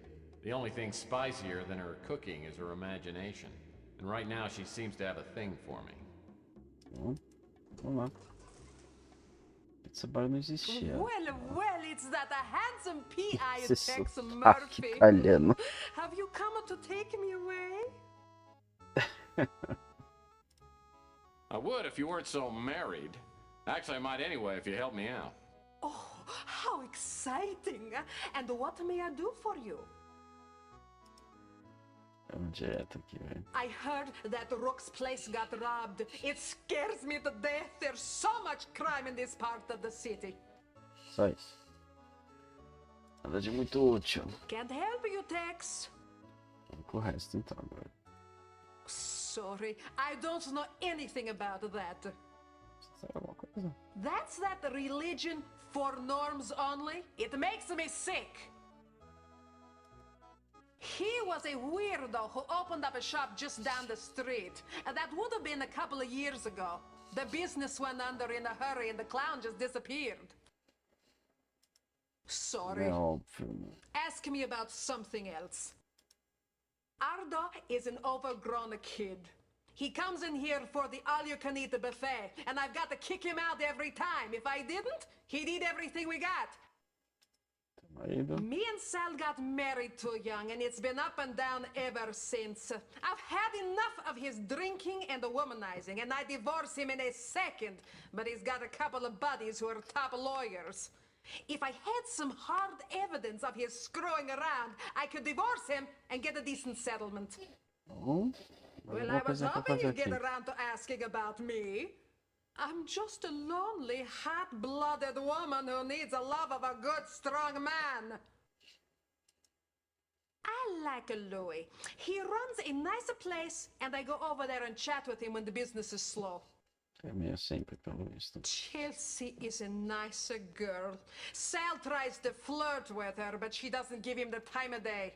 The only thing spicier than her cooking is her imagination. And right now she seems to have a thing for me. Bom, vamos lá. Pizza bar não existia. Well, it's that a handsome P.I. Esse Tex sotaque Murphy. italiano. Have you come to take me away? I would if you weren't so married. Actually, I might anyway if you help me out. Oh, how exciting! And what may I do for you? Vamos direto aqui, velho. I heard that Rook's place got robbed. It scares me to death. There's so much crime in this part of the city. Só isso. Nada de muito útil. Can't help you, Tex. Vamos com o resto então agora. Sorry, I don't know anything about that. Sabe alguma coisa? That's that religion for norms only. It makes me sick. He was a weirdo who opened up a shop just down the street. And that would have been a couple of years ago. The business went under in a hurry and the clown just disappeared. Sorry. É óbvio. Ask me about something else. Ardo is an overgrown kid. He comes in here for the all-you-can-eat buffet, and I've got to kick him out every time. If I didn't, he'd eat everything we got. Marido. Me and Sal got married too young, and it's been up and down ever since. I've had enough of his drinking and the womanizing, and I divorce him in a second, but he's got a couple of buddies who are top lawyers. If I had some hard evidence of his screwing around, I could divorce him and get a decent settlement. Bom, Well, I was hoping you'd get around to asking about me. I'm just a lonely, hot-blooded woman who needs the love of a good, strong man. I like Louis. He runs a nicer place, and I go over there and chat with him when the business is slow. É meio sempre, pelo visto. Chelsea is a nicer girl. Sal tries to flirt with her, but she doesn't give him the time of day.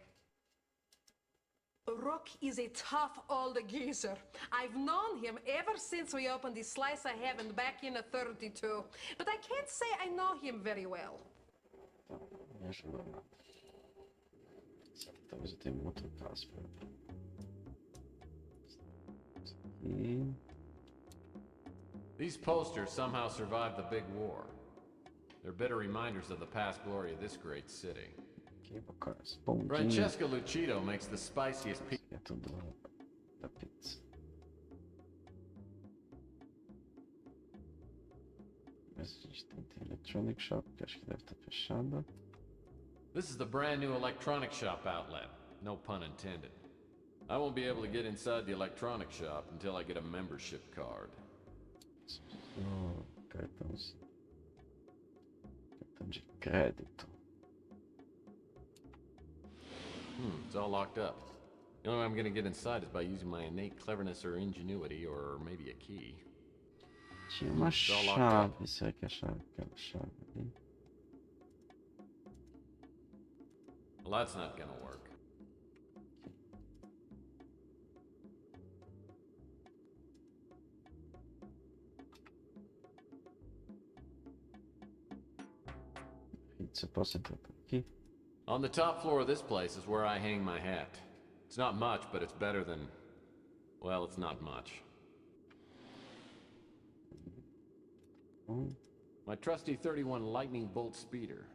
Rook is a tough old geezer. I've known him ever since we opened the Slice of Heaven back in '32, but I can't say I know him very well. Tá, não me ajuda nada. Talvez eu tenha um outro caso pra... Aqui. These posters somehow survived the big war. They're bitter reminders of the past glory of this great city. Aqui, bocas. Bom dia. Francesca Lucido makes the spiciest pizza. É tudo da pizza. Mas a gente tem Electronic Shop, que acho que deve estar fechada. This is the brand new electronic shop outlet. No pun intended. I won't be able to get inside the electronic shop until I get a membership card. Oh, cartão de crédito. It's all locked up. The only way I'm gonna get inside is by using my innate cleverness or ingenuity, or maybe a key. Tinha uma chave. Será que é a chave? Aquela chave ali. Well, that's not gonna work. Se eu posso entrar por aqui. On the top floor of this place is where I hang my hat. It's not much, but it's better than... well, it's not much. My trusty 31 Lightning Bolt speeder.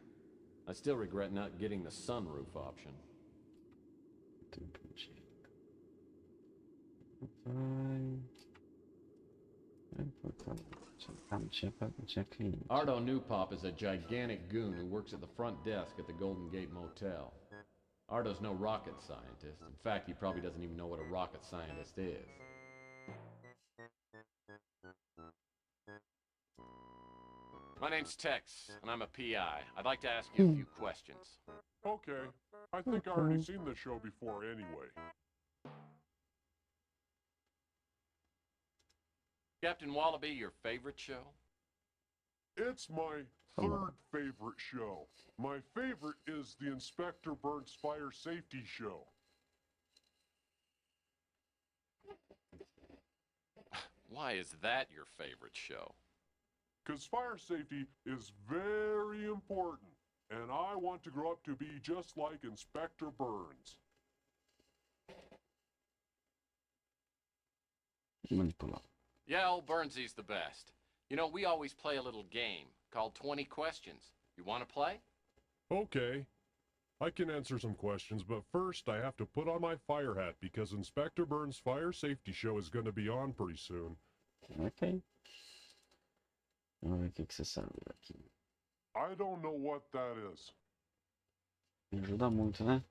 I still regret not getting the sunroof option. Ardo Newpop is a gigantic goon who works at the front desk at the Golden Gate Motel. Ardo's no rocket scientist. In fact, he probably doesn't even know what a rocket scientist is. My name's Tex, and I'm a PI. I'd like to ask you a few questions. Okay. I think I already seen this show before anyway. Captain Wallaby, your favorite show? It's my third favorite show. My favorite is the Inspector Burns Fire Safety Show. Why is that your favorite show? Because fire safety is very important, and I want to grow up to be just like Inspector Burns. Manipular. Yeah, old Burnsy's the best. You know, we always play a little game called 20 Questions. You want to play? Okay. I can answer some questions, but first I have to put on my fire hat because Inspector Burns' Fire Safety Show is going to be on pretty soon. Ok. Vamos ver o que você sabe aqui. I don't know what that is. Me ajuda muito, né?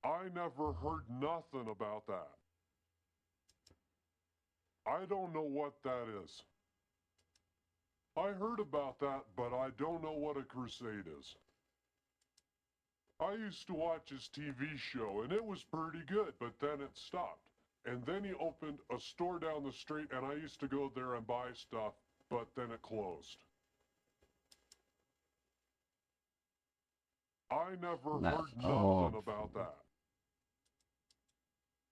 I never heard nothing about that. I don't know what that is. I heard about that, but I don't know what a crusade is. I used to watch his TV show, and it was pretty good, but then it stopped. And then he opened a store down the street, and I used to go there and buy stuff, but then it closed. I never heard nothing about that.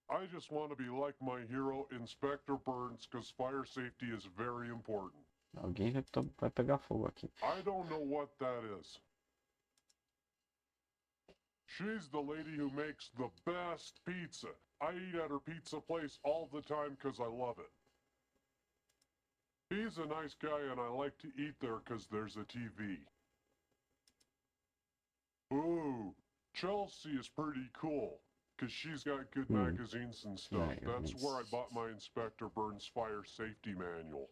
I just want to be like my hero, Inspector Burns, because fire safety is very important. Alguém vai pegar fogo aqui. I don't know what that is. She's the lady who makes the best pizza. I eat at her pizza place all the time because I love it. He's a nice guy and I like to eat there because there's a TV. Ooh, Chelsea is pretty cool because she's got good magazines and stuff. That's where I bought my Inspector Burns Fire Safety Manual.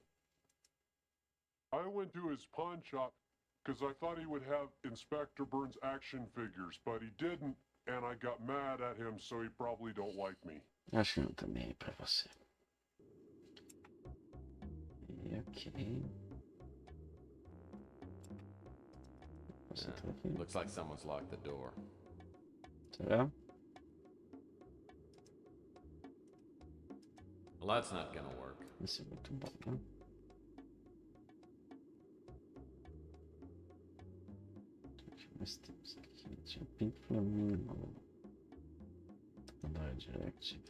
I went to his pawn shop because I thought he would have Inspector Burns action figures, but he didn't, and I got mad at him, so he probably don't like me. Acho que não tá nem aí pra você. E ok. Você tá aqui. Looks like someone's locked the door. Será? Well, that's not gonna work. Isso é muito bom, né? O que mais temos aqui? Tinha Pink Flamingo. Directive.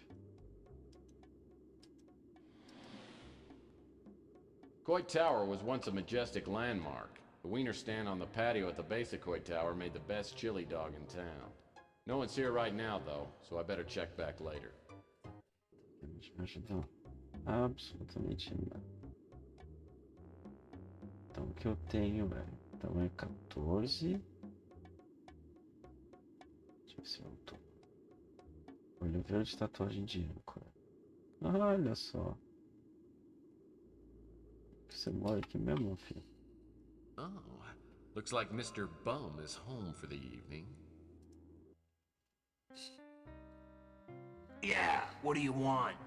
Coit Tower was once a majestic landmark. The wiener stand on the patio at the base of Coit Tower made the best chili dog in town. No one's here right now, though, so I better check back later. Me ajudou absolutamente nada. Então o que eu tenho, velho? Então é 14. Deixa eu ver se eu tô. Olho verde, tatuagem de âncora. Olha só. Você mora aqui mesmo, filho? Oh, looks like Mr. Bum is home for the evening. Yeah, what do you want?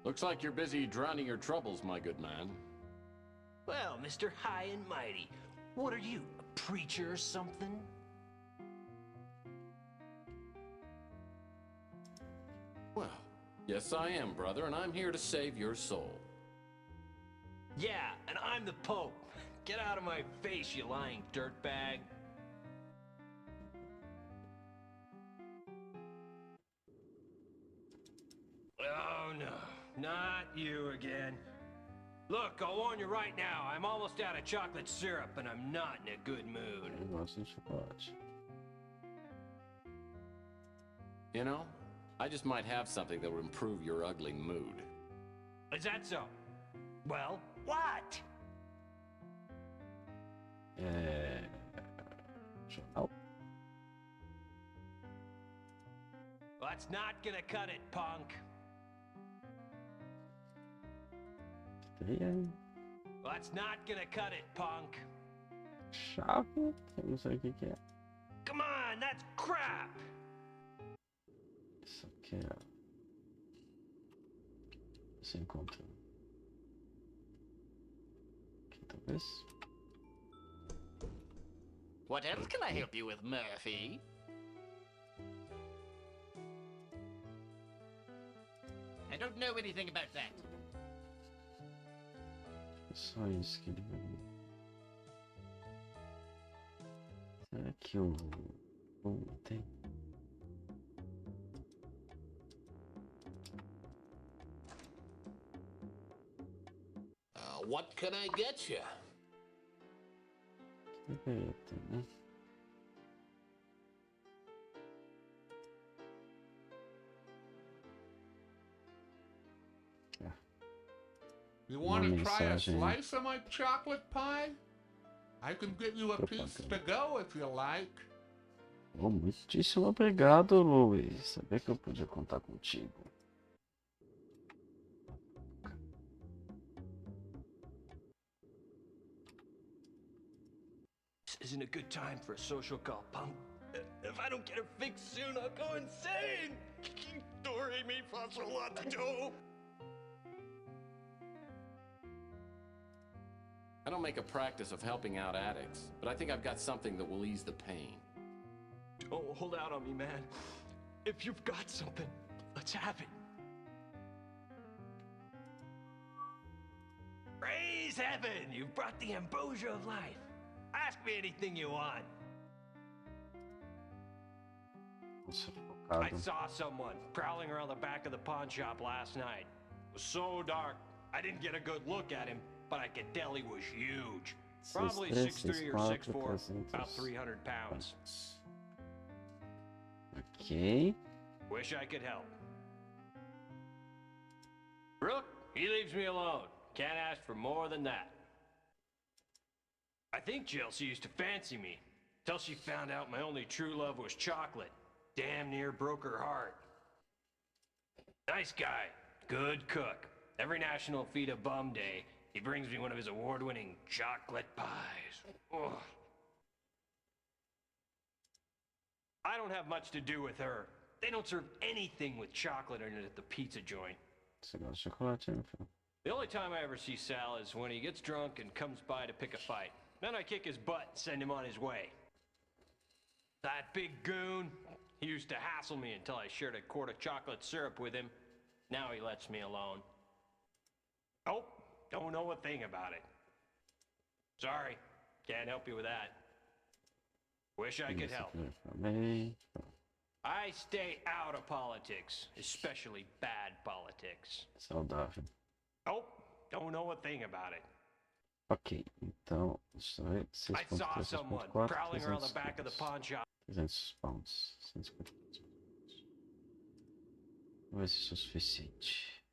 Looks like you're busy drowning your troubles, my good man. Well, Mr. High and Mighty, what are you, a preacher or something? Well, yes I am, brother, and I'm here to save your soul. Yeah, and I'm the Pope. Get out of my face, you lying dirtbag. Oh, no, not you again. Look, I'll warn you right now, I'm almost out of chocolate syrup and I'm not in a good mood. Eu gosto de chocolate. You know, I just might have something that will improve your ugly mood. Is that so? Well, what? Jornal. That's not gonna cut it, punk. That's not gonna cut it, punk. Chave? Eu não sei o que é. Come on, that's crap. Isso aqui é. Você encontra. Aqui talvez. What else can I help you with, Murphy? don't know anything about that. É só isso que ele vai. Será que o tem? What can I get you? Que deveria ter, né? You Uma want to try a mensagem. slice of my chocolate pie? I can get you a piece to go if you like. Oh, muitíssimo obrigado, Luiz. Sabia que eu podia contar contigo. This isn't a good time for a social call, punk. If I don't get her fixed soon, I'll go insane! Dory me faço lato. I don't make a practice of helping out addicts, but I think I've got something that will ease the pain. Oh, hold out on me, man. If you've got something, let's have it. Praise heaven! You've brought the ambrosia of life. Ask me anything you want. I saw someone prowling around the back of the pawn shop last night. It was so dark, I didn't get a good look at him, but I could tell he was huge. Probably 6'3" or 6'4", about 300 pounds. Ok. Wish I could help. Brooke, he leaves me alone. Can't ask for more than that. I think Chelsea used to fancy me, till she found out my only true love was chocolate. Damn near broke her heart. Nice guy, good cook. Every National Feed a Bum Day, he brings me one of his award-winning chocolate pies. Ugh. I don't have much to do with her. They don't serve anything with chocolate in it at the pizza joint. Você gosta de chocolate, meu filho? The only time I ever see Sal is when he gets drunk and comes by to pick a fight. Then I kick his butt and send him on his way. That big goon, he used to hassle me until I shared a quart of chocolate syrup with him. Now he lets me alone. Oh, don't know a thing about it. Sorry, can't help you with that. Wish I could help. I stay out of politics, especially bad politics. Saudável. Oh, don't know a thing about it. Ok, então, deixa eu ver. I saw someone 6.3, prowling around the 300 back of the pawn shop. 300 pounds. 150 pounds. Vamos ver se isso é o suficiente.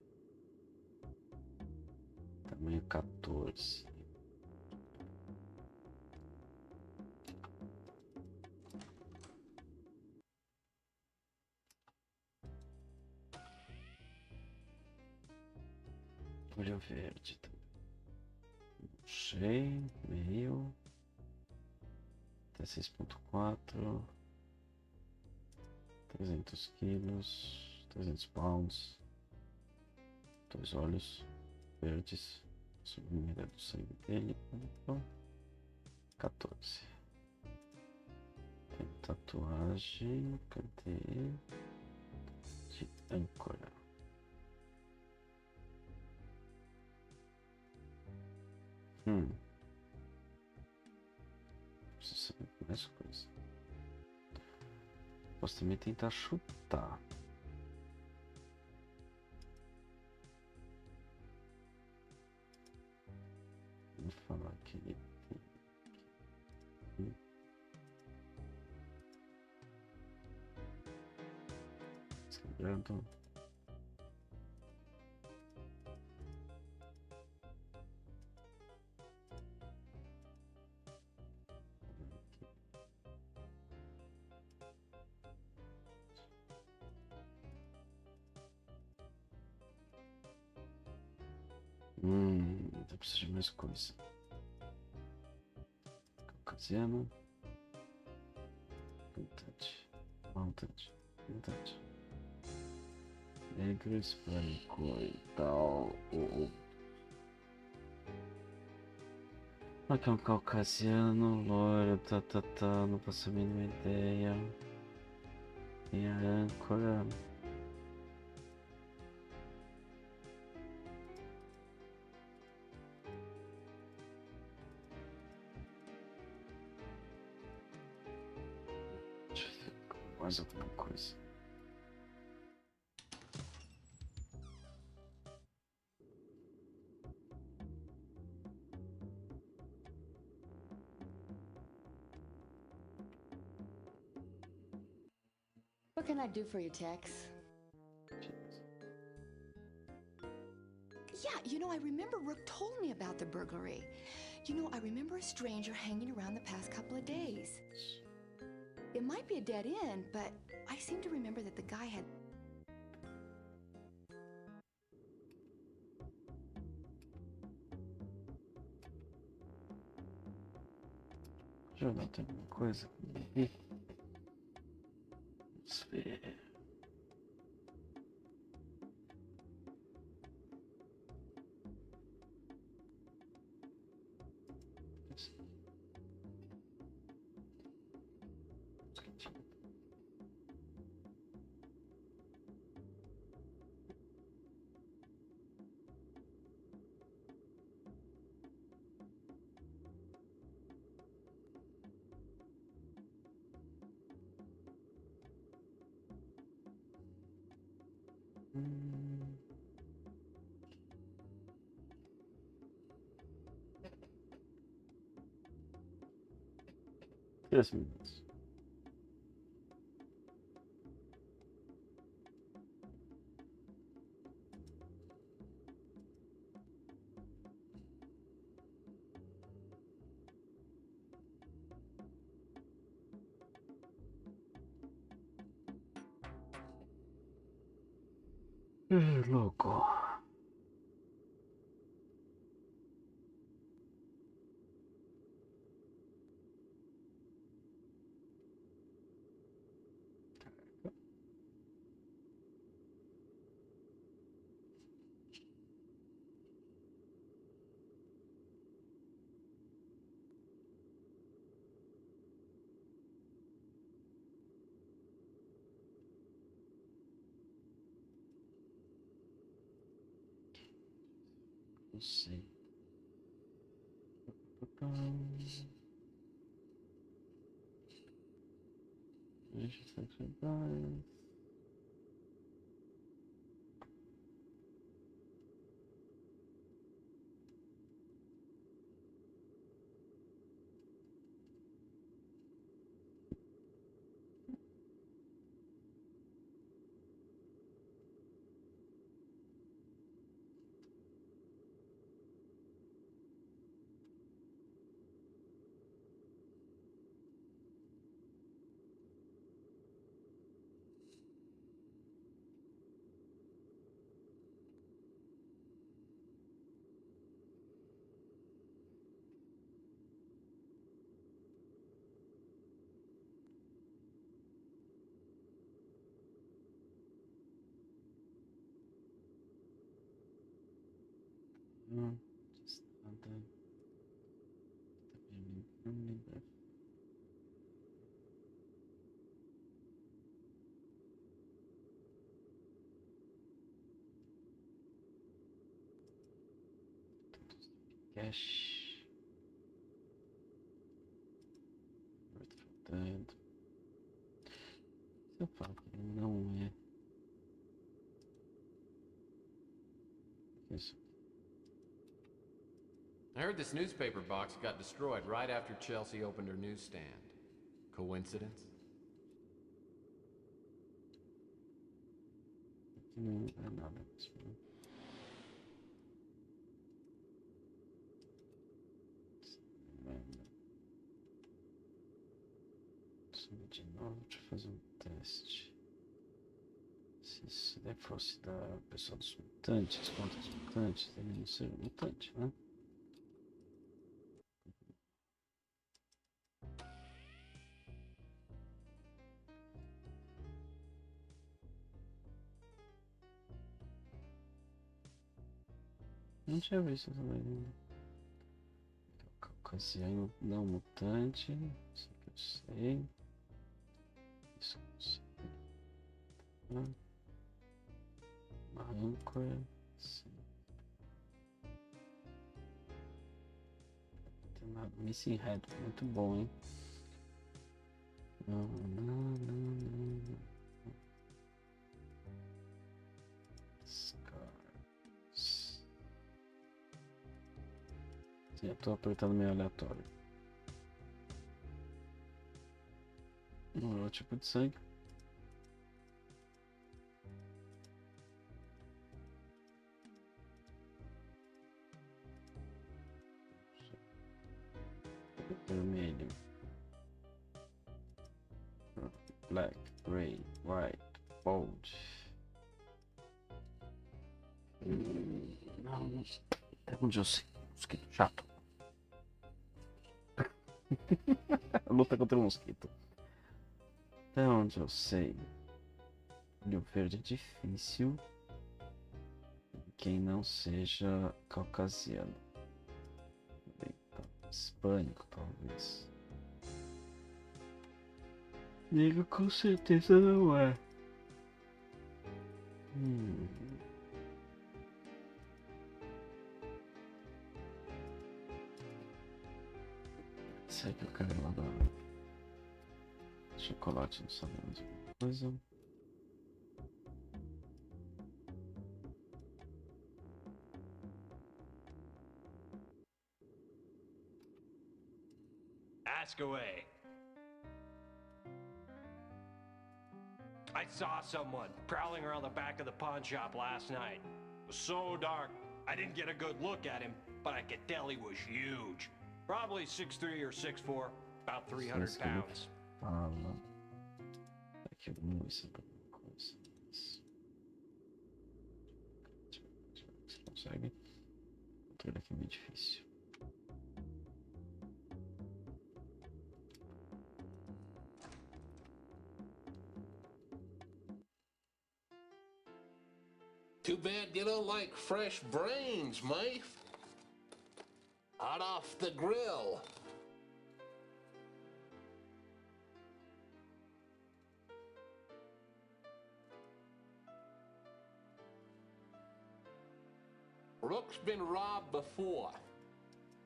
Tamanho 14. Olho verde também. Cheio, meio. Até 6.4. 300 quilos. 300 pounds. 2 olhos verdes. Submedida do sangue dele. Então, 14. Tem tatuagem. Cadê? De âncora. Preciso saber mais coisa. Posso também tentar chutar. Vou falar que ele tem. Escrevendo. Eu preciso de mais coisa. Caucasiano. Vontade. Negro, hispânico e tal. Aqui é um caucasiano, loiro, não faço a mínima ideia. Tem a âncora. mais alguma coisa. What can I do for you, Tex? Yeah, you know, I remember Rook told me about the burglary. You know, I remember a stranger hanging around the past couple of days. It might be a dead end, but I seem to remember that the guy had... Jornal tem alguma coisa? Vamos ver. Três minutos. Louco. Não sei. Deixa eu acrescentar. Não, nada. Não me dá. Cash. Faltando. Se eu falo que não é. Isso. I heard this newspaper box got destroyed right after Chelsea opened her newsstand. Coincidence? Não é nada disso. Subir de novo, deixa eu fazer um teste. Se isso daí fosse da pessoa dos mutantes, contra os mutantes, ele não seria mutante, né? Não tinha visto essa daí. Ocasião não mutante. Isso aqui eu sei. Isso eu sei. Uma âncora. Sim. Tem uma Missing Head. Muito bom, hein? Não. Scars. Sim, eu tô apertando meio aleatório. Não é o tipo de sangue. Vermelho. Black, gray, white, bold. Não. Até onde eu sei. Mosquito chato. Luta contra o mosquito. Até onde eu sei. Olho verde é difícil. Quem não seja caucasiano. Hispânico, talvez. Negro com certeza não é. Sei que eu quero lá dar chocolate, não sabemos coisa. Ask away. I saw someone prowling around the back of the pawn shop last night. It was so dark, I didn't get a good look at him, but I could tell he was huge. Probably 6'3" or 6'4", about 300 pounds. Fala. Aqui alguma coisa. Você consegue? Tudo aqui é meio difícil. Too bad you don't like fresh brains, mate. Hot off the grill. Rook's been robbed before,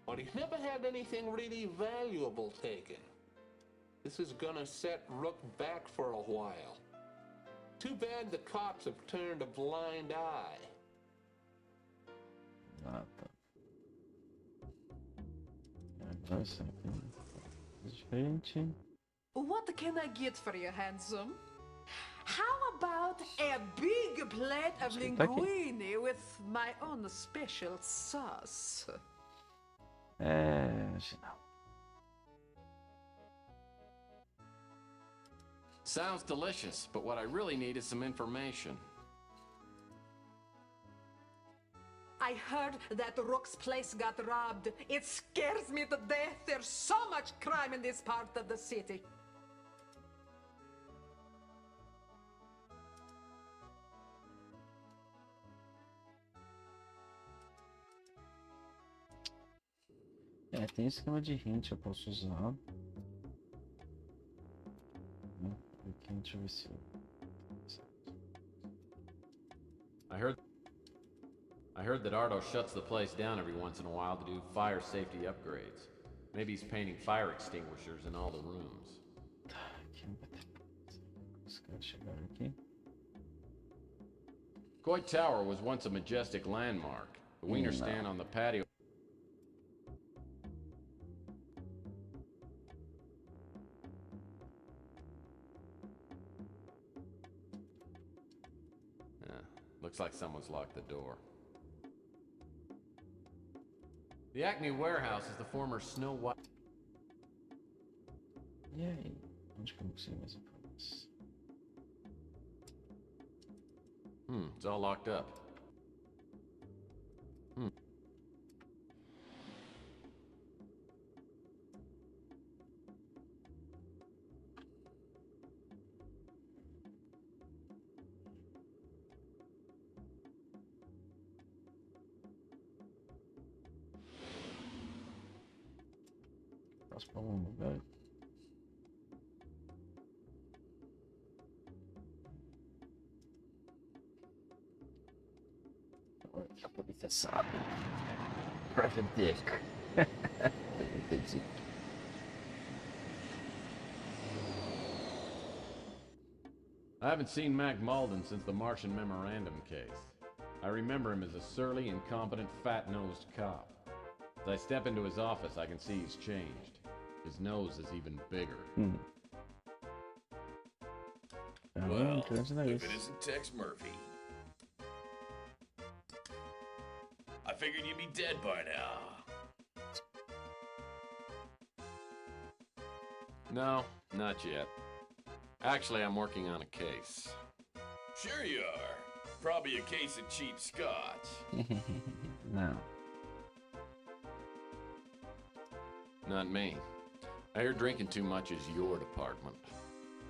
but he's never had anything really valuable taken. This is gonna set Rook back for a while. Too bad the cops have turned a blind eye. Nada. Agora isso aqui é diferente. What can I get for you, handsome? How about a big plate of linguine with my own special sauce? Acho não. Sounds delicious, but what I really need is some information. I heard that Rook's place got robbed. It scares me to death. There's so much crime in this part of the city. Tem esquema de hint, eu posso usar. Aqui, deixa eu ver se I heard that Ardo shuts the place down every once in a while to do fire safety upgrades. Maybe he's painting fire extinguishers in all the rooms. Coit Tower was once a majestic landmark. The Wiener stand on the patio. Looks like someone's locked the door. The Acme warehouse is the former Snow White. E aí? Onde que eu consigo mais informações? It's all locked up. Posso pra algum lugar? A polícia sabe. Private Dick. Entendi. I haven't seen Mac Malden since the Martian Memorandum case. I remember him as a surly, incompetent, fat-nosed cop. As I step into his office, I can see he's changed. His nose is even bigger. Well, if it isn't Tex Murphy. I figured you'd be dead by now. No, not yet. Actually, I'm working on a case. Sure you are. Probably a case of cheap scotch. No. Not me. I hear drinking too much is your department.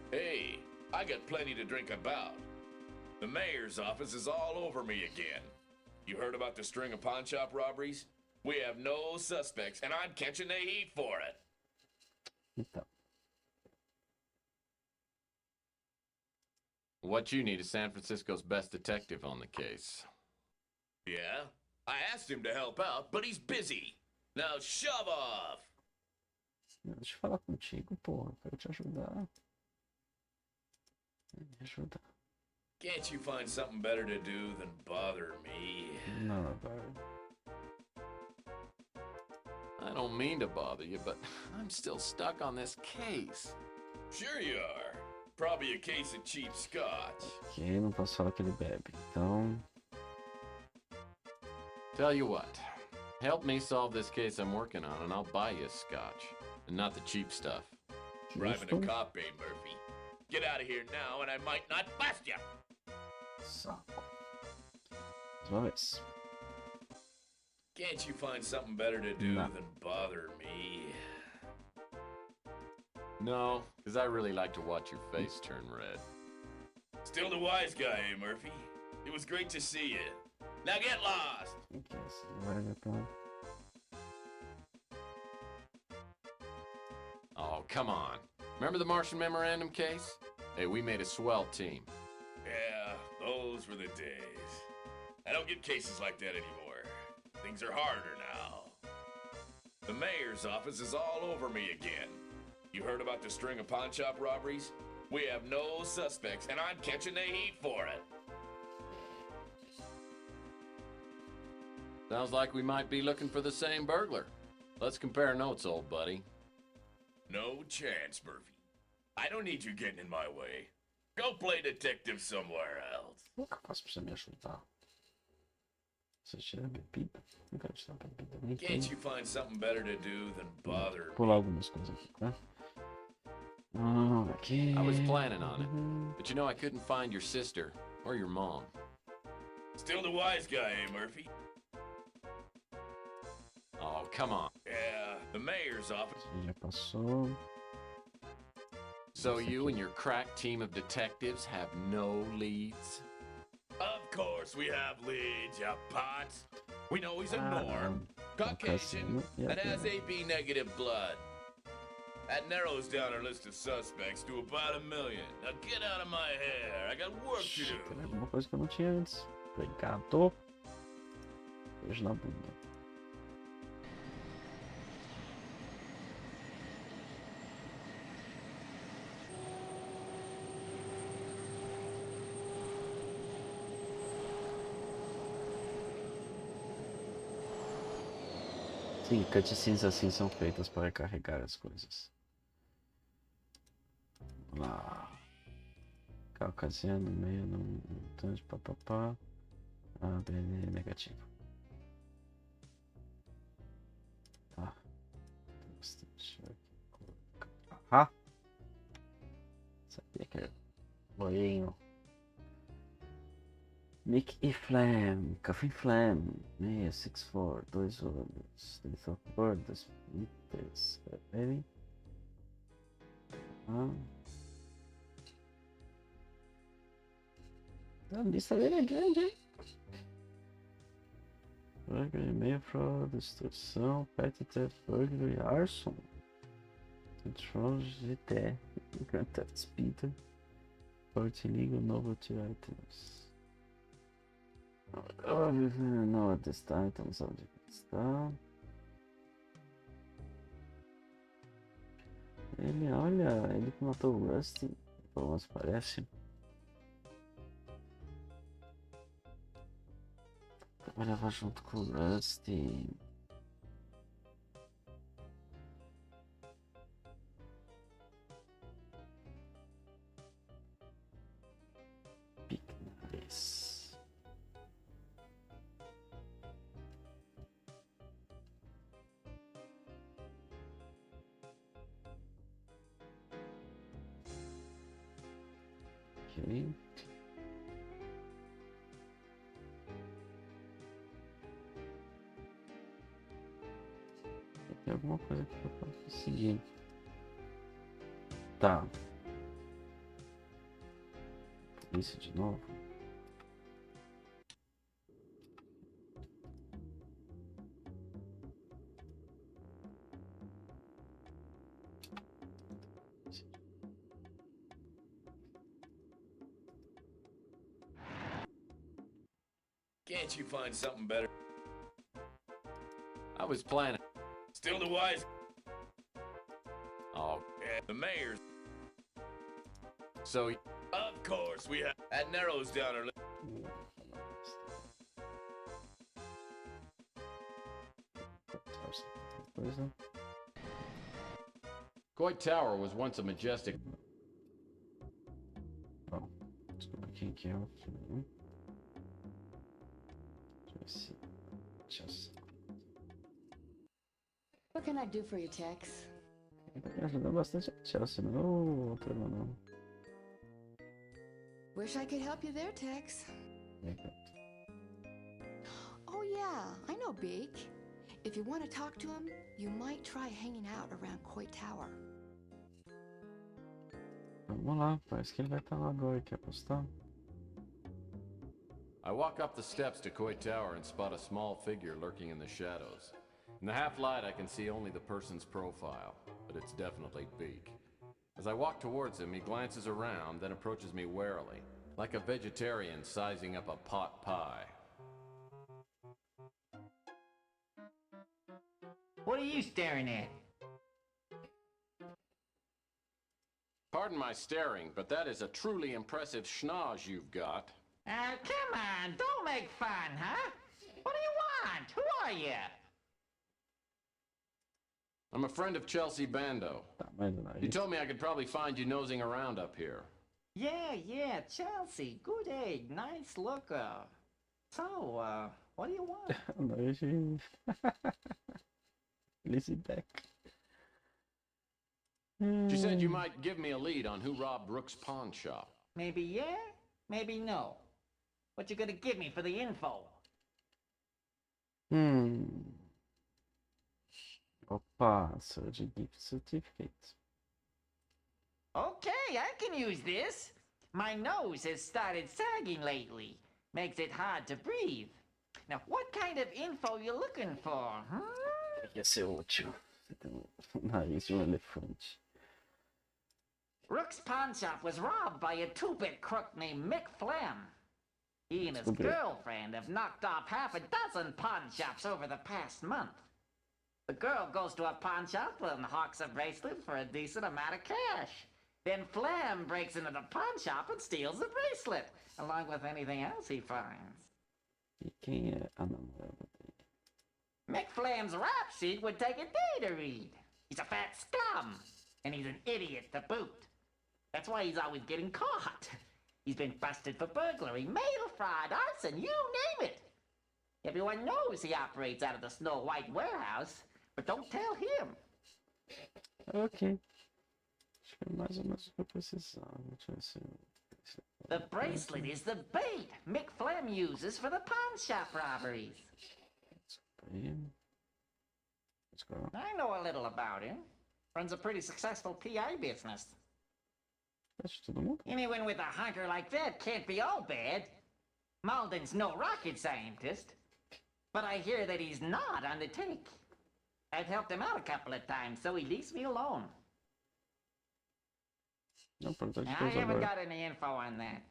Hey, I got plenty to drink about. The mayor's office is all over me again. You heard about the string of pawn shop robberies? We have no suspects, and I'm catching the heat for it. What you need is San Francisco's best detective on the case. Yeah? I asked him to help out, but he's busy. Now shove off! Deixa eu falar contigo, porra. Quero te ajudar. Me ajuda. Can't you find something better to do than bother me? No, Barry. I don't mean to bother you, but I'm still stuck on this case. Sure you are. Probably a case of cheap scotch. Ok, não posso falar que ele bebe. Então. Tell you what. Help me solve this case I'm working on, and I'll buy you a scotch. And not the cheap stuff. Bribing a cop, eh, Murphy? Get out of here now, and I might not bust you. Saco. Vamos. Can't you find something better to do than bother me? No, because I really like to watch your face turn red. Still the wise guy, eh, Murphy? It was great to see you. Now get lost! Oh, come on. Remember the Martian Memorandum case? Hey, we made a swell team. Yeah, those were the days. I don't get cases like that anymore. Things are harder now. The mayor's office is all over me again. You heard about the string of pawn shop robberies? We have no suspects, and I'm catching the heat for it. Sounds like we might be looking for the same burglar. Let's compare notes, old buddy. No chance, Murphy. I don't need you getting in my way. Go play detective somewhere else. O que eu faço pra você me ajudar? Você tira a bebida? Não quero tirar a bebida. Nem Can't you find something better to do than bother me? Pular algumas coisas aqui, tá? Okay. I was planning on it, but you know I couldn't find your sister or your mom. Still the wise guy, eh, Murphy? Oh, come on. Yeah, the mayor's office. Já passou. So you and your crack team of detectives have no leads? Of course we have leads, you pots. We know he's a norm, Caucasian, and has AB negative blood. That narrows down our list of suspects to about 1 million. Now get out of my hair. I got work to do. Tem alguma coisa que eu não tinha antes. Obrigado. Beijo na bunda. Sim, cutscenes assim são feitas para carregar as coisas. Vamos lá. Caucasiano, meio, não tanto, papapá. ADN negativo. Tá. Tem bastante. Ah! Sabia que era loirinho. Mick e Flam, Coffin Flam, 664, 2 olhos, Lethal Bird, 2 meters, baby. A lista dele é grande, hein? Burglary, meia fraud, extorsão, petty theft, burglary, arson, control GT, Grand Theft Speed, Port illegal, novelty items. Não, at this time, então sabe onde está. Ele, olha, ele que matou o Rusty, pelo menos parece. trabalhava junto com o Rusty. Nice. Ok. Tem alguma coisa que eu posso conseguir. Tá. Isso de novo. Can't you find something better? I was planning. Still the wise. Oh, Yeah, the mayor's. so Of course, we have. That narrows down our. Coisa. Coit Tower was once a majestic. Bom, desculpa quem que é o filme. Deixa eu ver se. What can I do for you, Tex? Tá ajudando bastante a Chelsea, não é o outro não. Wish I could help you there, Tex. Oh, yeah, I know Beak. If you want to talk to him, you might try hanging out around Coit Tower. Vamos lá, parece que ele vai estar lá agora, quer apostar? I walk up the steps to Coit Tower and spot a small figure lurking in the shadows. In the half-light, I can see only the person's profile, but it's definitely Beak. As I walk towards him, he glances around, then approaches me warily, like a vegetarian sizing up a pot pie. What are you staring at? Pardon my staring, but that is a truly impressive schnoz you've got. Come on, don't make fun, huh? What do you want? Who are you? I'm a friend of Chelsea Bando. You told me I could probably find you nosing around up here. Yeah, Chelsea. Good egg. Nice looker. So, what do you want? Lizzie Beck. She said you might give me a lead on who robbed Rook's pawn shop. Maybe yeah, maybe no. What you gonna give me for the info? Opa, Surge Gift Certificate. Okay, I can use this. My nose has started sagging lately. Makes it hard to breathe. Now, what kind of info you looking for, huh? Ia ser útil. Você tem um nariz de um elefante. Rook's pawn shop was robbed by a two-bit crook named Mick Flem. He and his girlfriend have knocked off half a dozen pawn shops over the past month. The girl goes to a pawn shop and hawks a bracelet for a decent amount of cash. Then Flem breaks into the pawn shop and steals the bracelet, along with anything else he finds. E quem é a namorada dele? Mick Flam's rap sheet would take a day to read. He's a fat scum, and he's an idiot to boot. That's why he's always getting caught. He's been busted for burglary, mail fraud, arson, you name it. Everyone knows he operates out of the Snow White warehouse, but don't tell him. Ok. Acho que é mais ou menos o que eu precisava. Deixa eu ver se The bracelet is the bait Mick Flem uses for the pawn shop robberies. Let's go. I know a little about him. Runs a pretty successful PI business. Anyone with a hunker like that can't be all bad. Malden's no rocket scientist, but I hear that he's not on the take. I've helped him out a couple of times, so he leaves me alone. Não, I haven't got any info on that.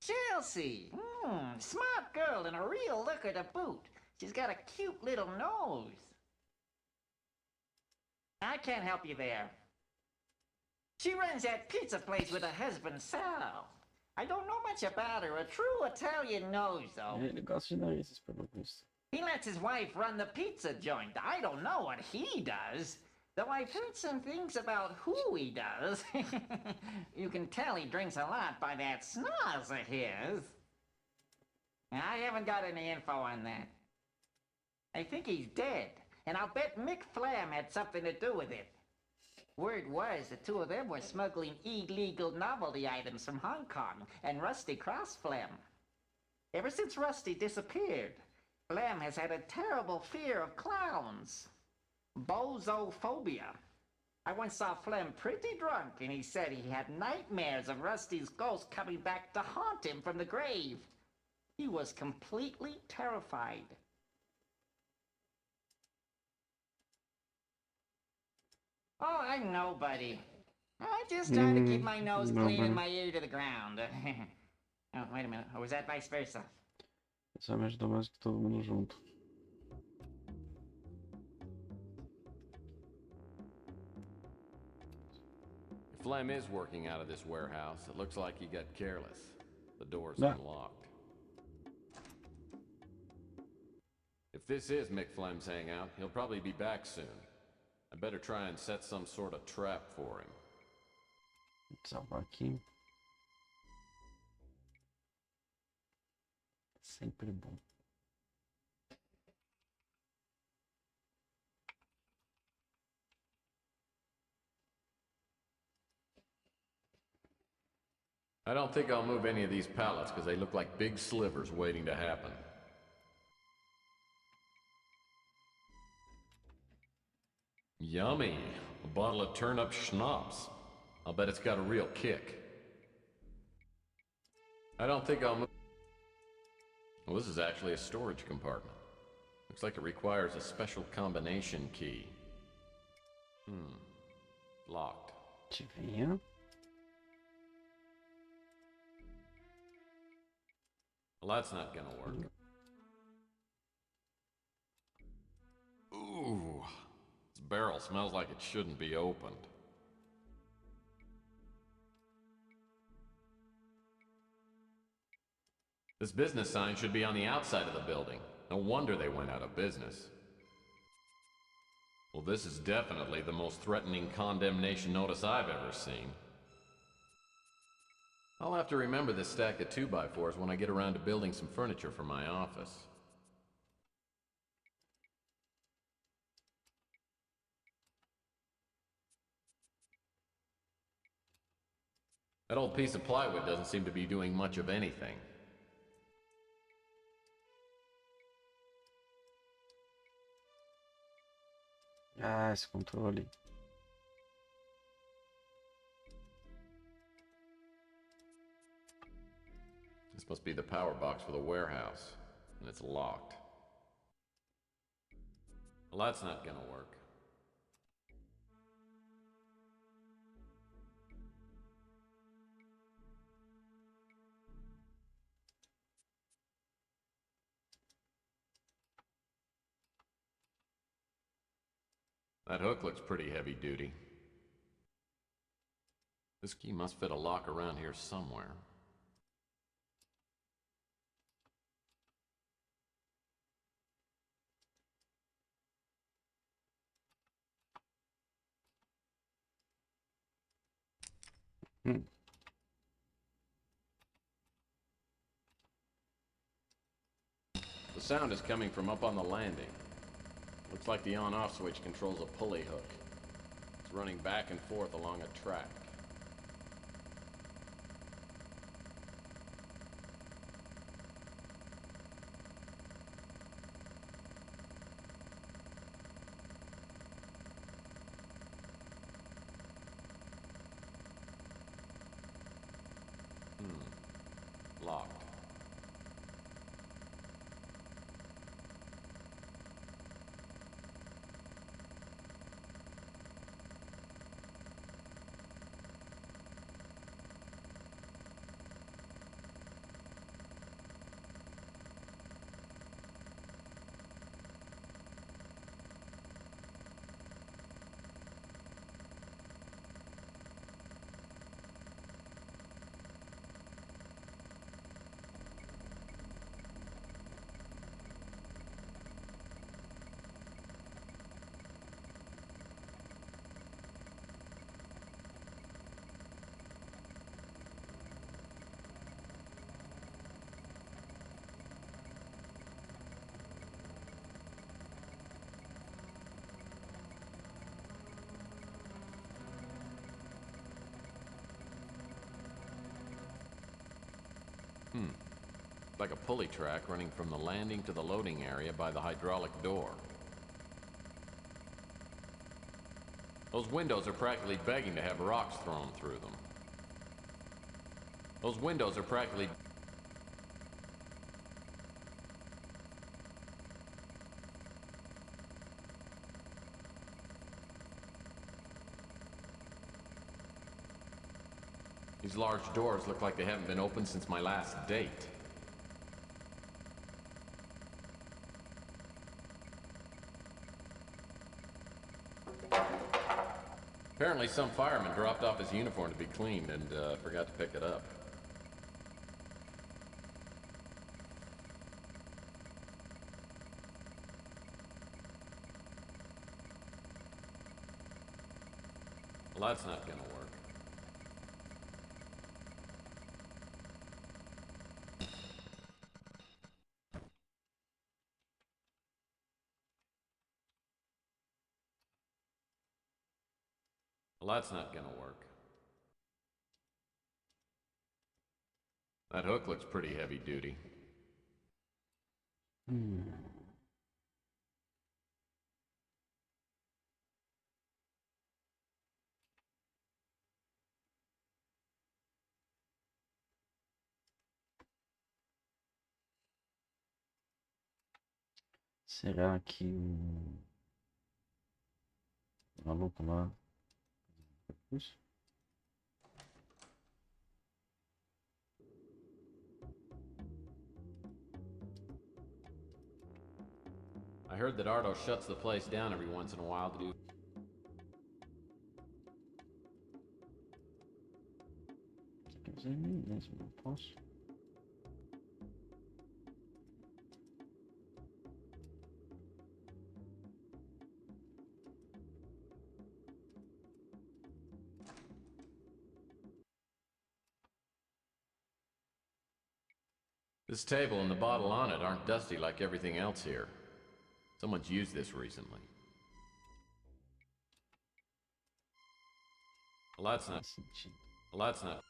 Chelsea! Smart girl and a real looker to boot. She's got a cute little nose. I can't help you there. She runs that pizza place with her husband, Sal. I don't know much about her. A true Italian knows, though. Ele gosta de narizes, pelo visto. He lets his wife run the pizza joint. I don't know what he does. Though I've heard some things about who he does. You can tell he drinks a lot by that snaz of his. I haven't got any info on that. I think he's dead, and I'll bet Mick Flam had something to do with it. Word was the two of them were smuggling illegal novelty items from Hong Kong, and Rusty crossed Flam. Ever since Rusty disappeared, Flam has had a terrible fear of clowns. Bozophobia. I once saw Flem pretty drunk, and he said he had nightmares of Rusty's ghost coming back to haunt him from the grave. He was completely terrified. Oh, I'm nobody. I'm just trying to keep my nose clean and my ear to the ground. Oh, wait a minute. Or was that vice versa? Só me ajudou mais que todo mundo junto. If Flem is working out of this warehouse, it looks like he got careless. The door's Yeah. unlocked. If this is Mick Flem's hangout, he'll probably be back soon. I better try and set some sort of trap for him. Salvar aqui. Sempre bom. I don't think I'll move any of these pallets because they look like big slivers waiting to happen. Yummy! A bottle of turnip schnapps. I'll bet it's got a real kick. I don't think I'll move... Well, this is actually a storage compartment. Looks like it requires a special combination key. Locked. Adivinha? Well, that's not gonna work. Ooh, this barrel smells like it shouldn't be opened. This business sign should be on the outside of the building. No wonder they went out of business. Well, this is definitely the most threatening condemnation notice I've ever seen. I'll have to remember this stack of 2x4s when I get around to building some furniture for my office. That old piece of plywood doesn't seem to be doing much of anything. Ah, esse controle. This must be the power box for the warehouse, and it's locked. Well, that's not gonna work. That hook looks pretty heavy duty. This key must fit a lock around here somewhere. The sound is coming from up on the landing. Looks like the on-off switch controls a pulley hook. It's running back and forth along a track. Locked. like a pulley track running from the landing to the loading area by the hydraulic door. Those windows are practically begging to have rocks thrown through them. Those windows are practically... These large doors look like they haven't been opened since my last date. Apparently some fireman dropped off his uniform to be cleaned and forgot to pick it up. Well, that's not gonna work. Well, that's not gonna work. That hook looks pretty heavy duty. Será que o maluco lá... Isso? I heard that Ardo shuts the place down every once in a while to do... Quer dizer, mesmo, não posso. This table and the bottle on it aren't dusty like everything else here. Someone's used this recently. Well, that's not... Well, that's not...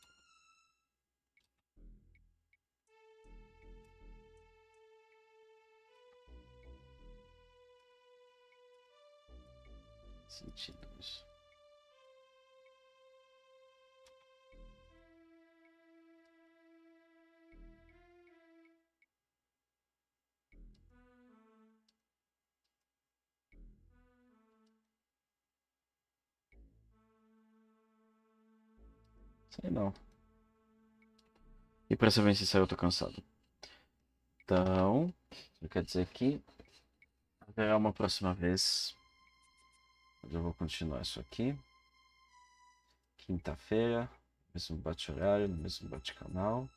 Sentido isso. Sei não. E pra ser bem sincero, eu tô cansado. Então, quer dizer que haverá uma próxima vez. Eu vou continuar isso aqui. Quinta-feira, mesmo bate-horário, mesmo bate-canal.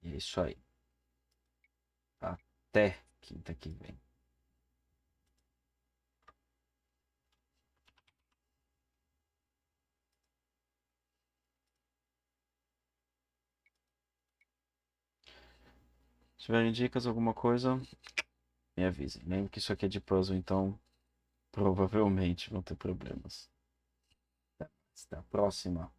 E é isso aí. Até quinta que vem. Se tiverem dicas, alguma coisa, me avisem. Lembra que isso aqui é de puzzle, então provavelmente vão ter problemas. Até a próxima.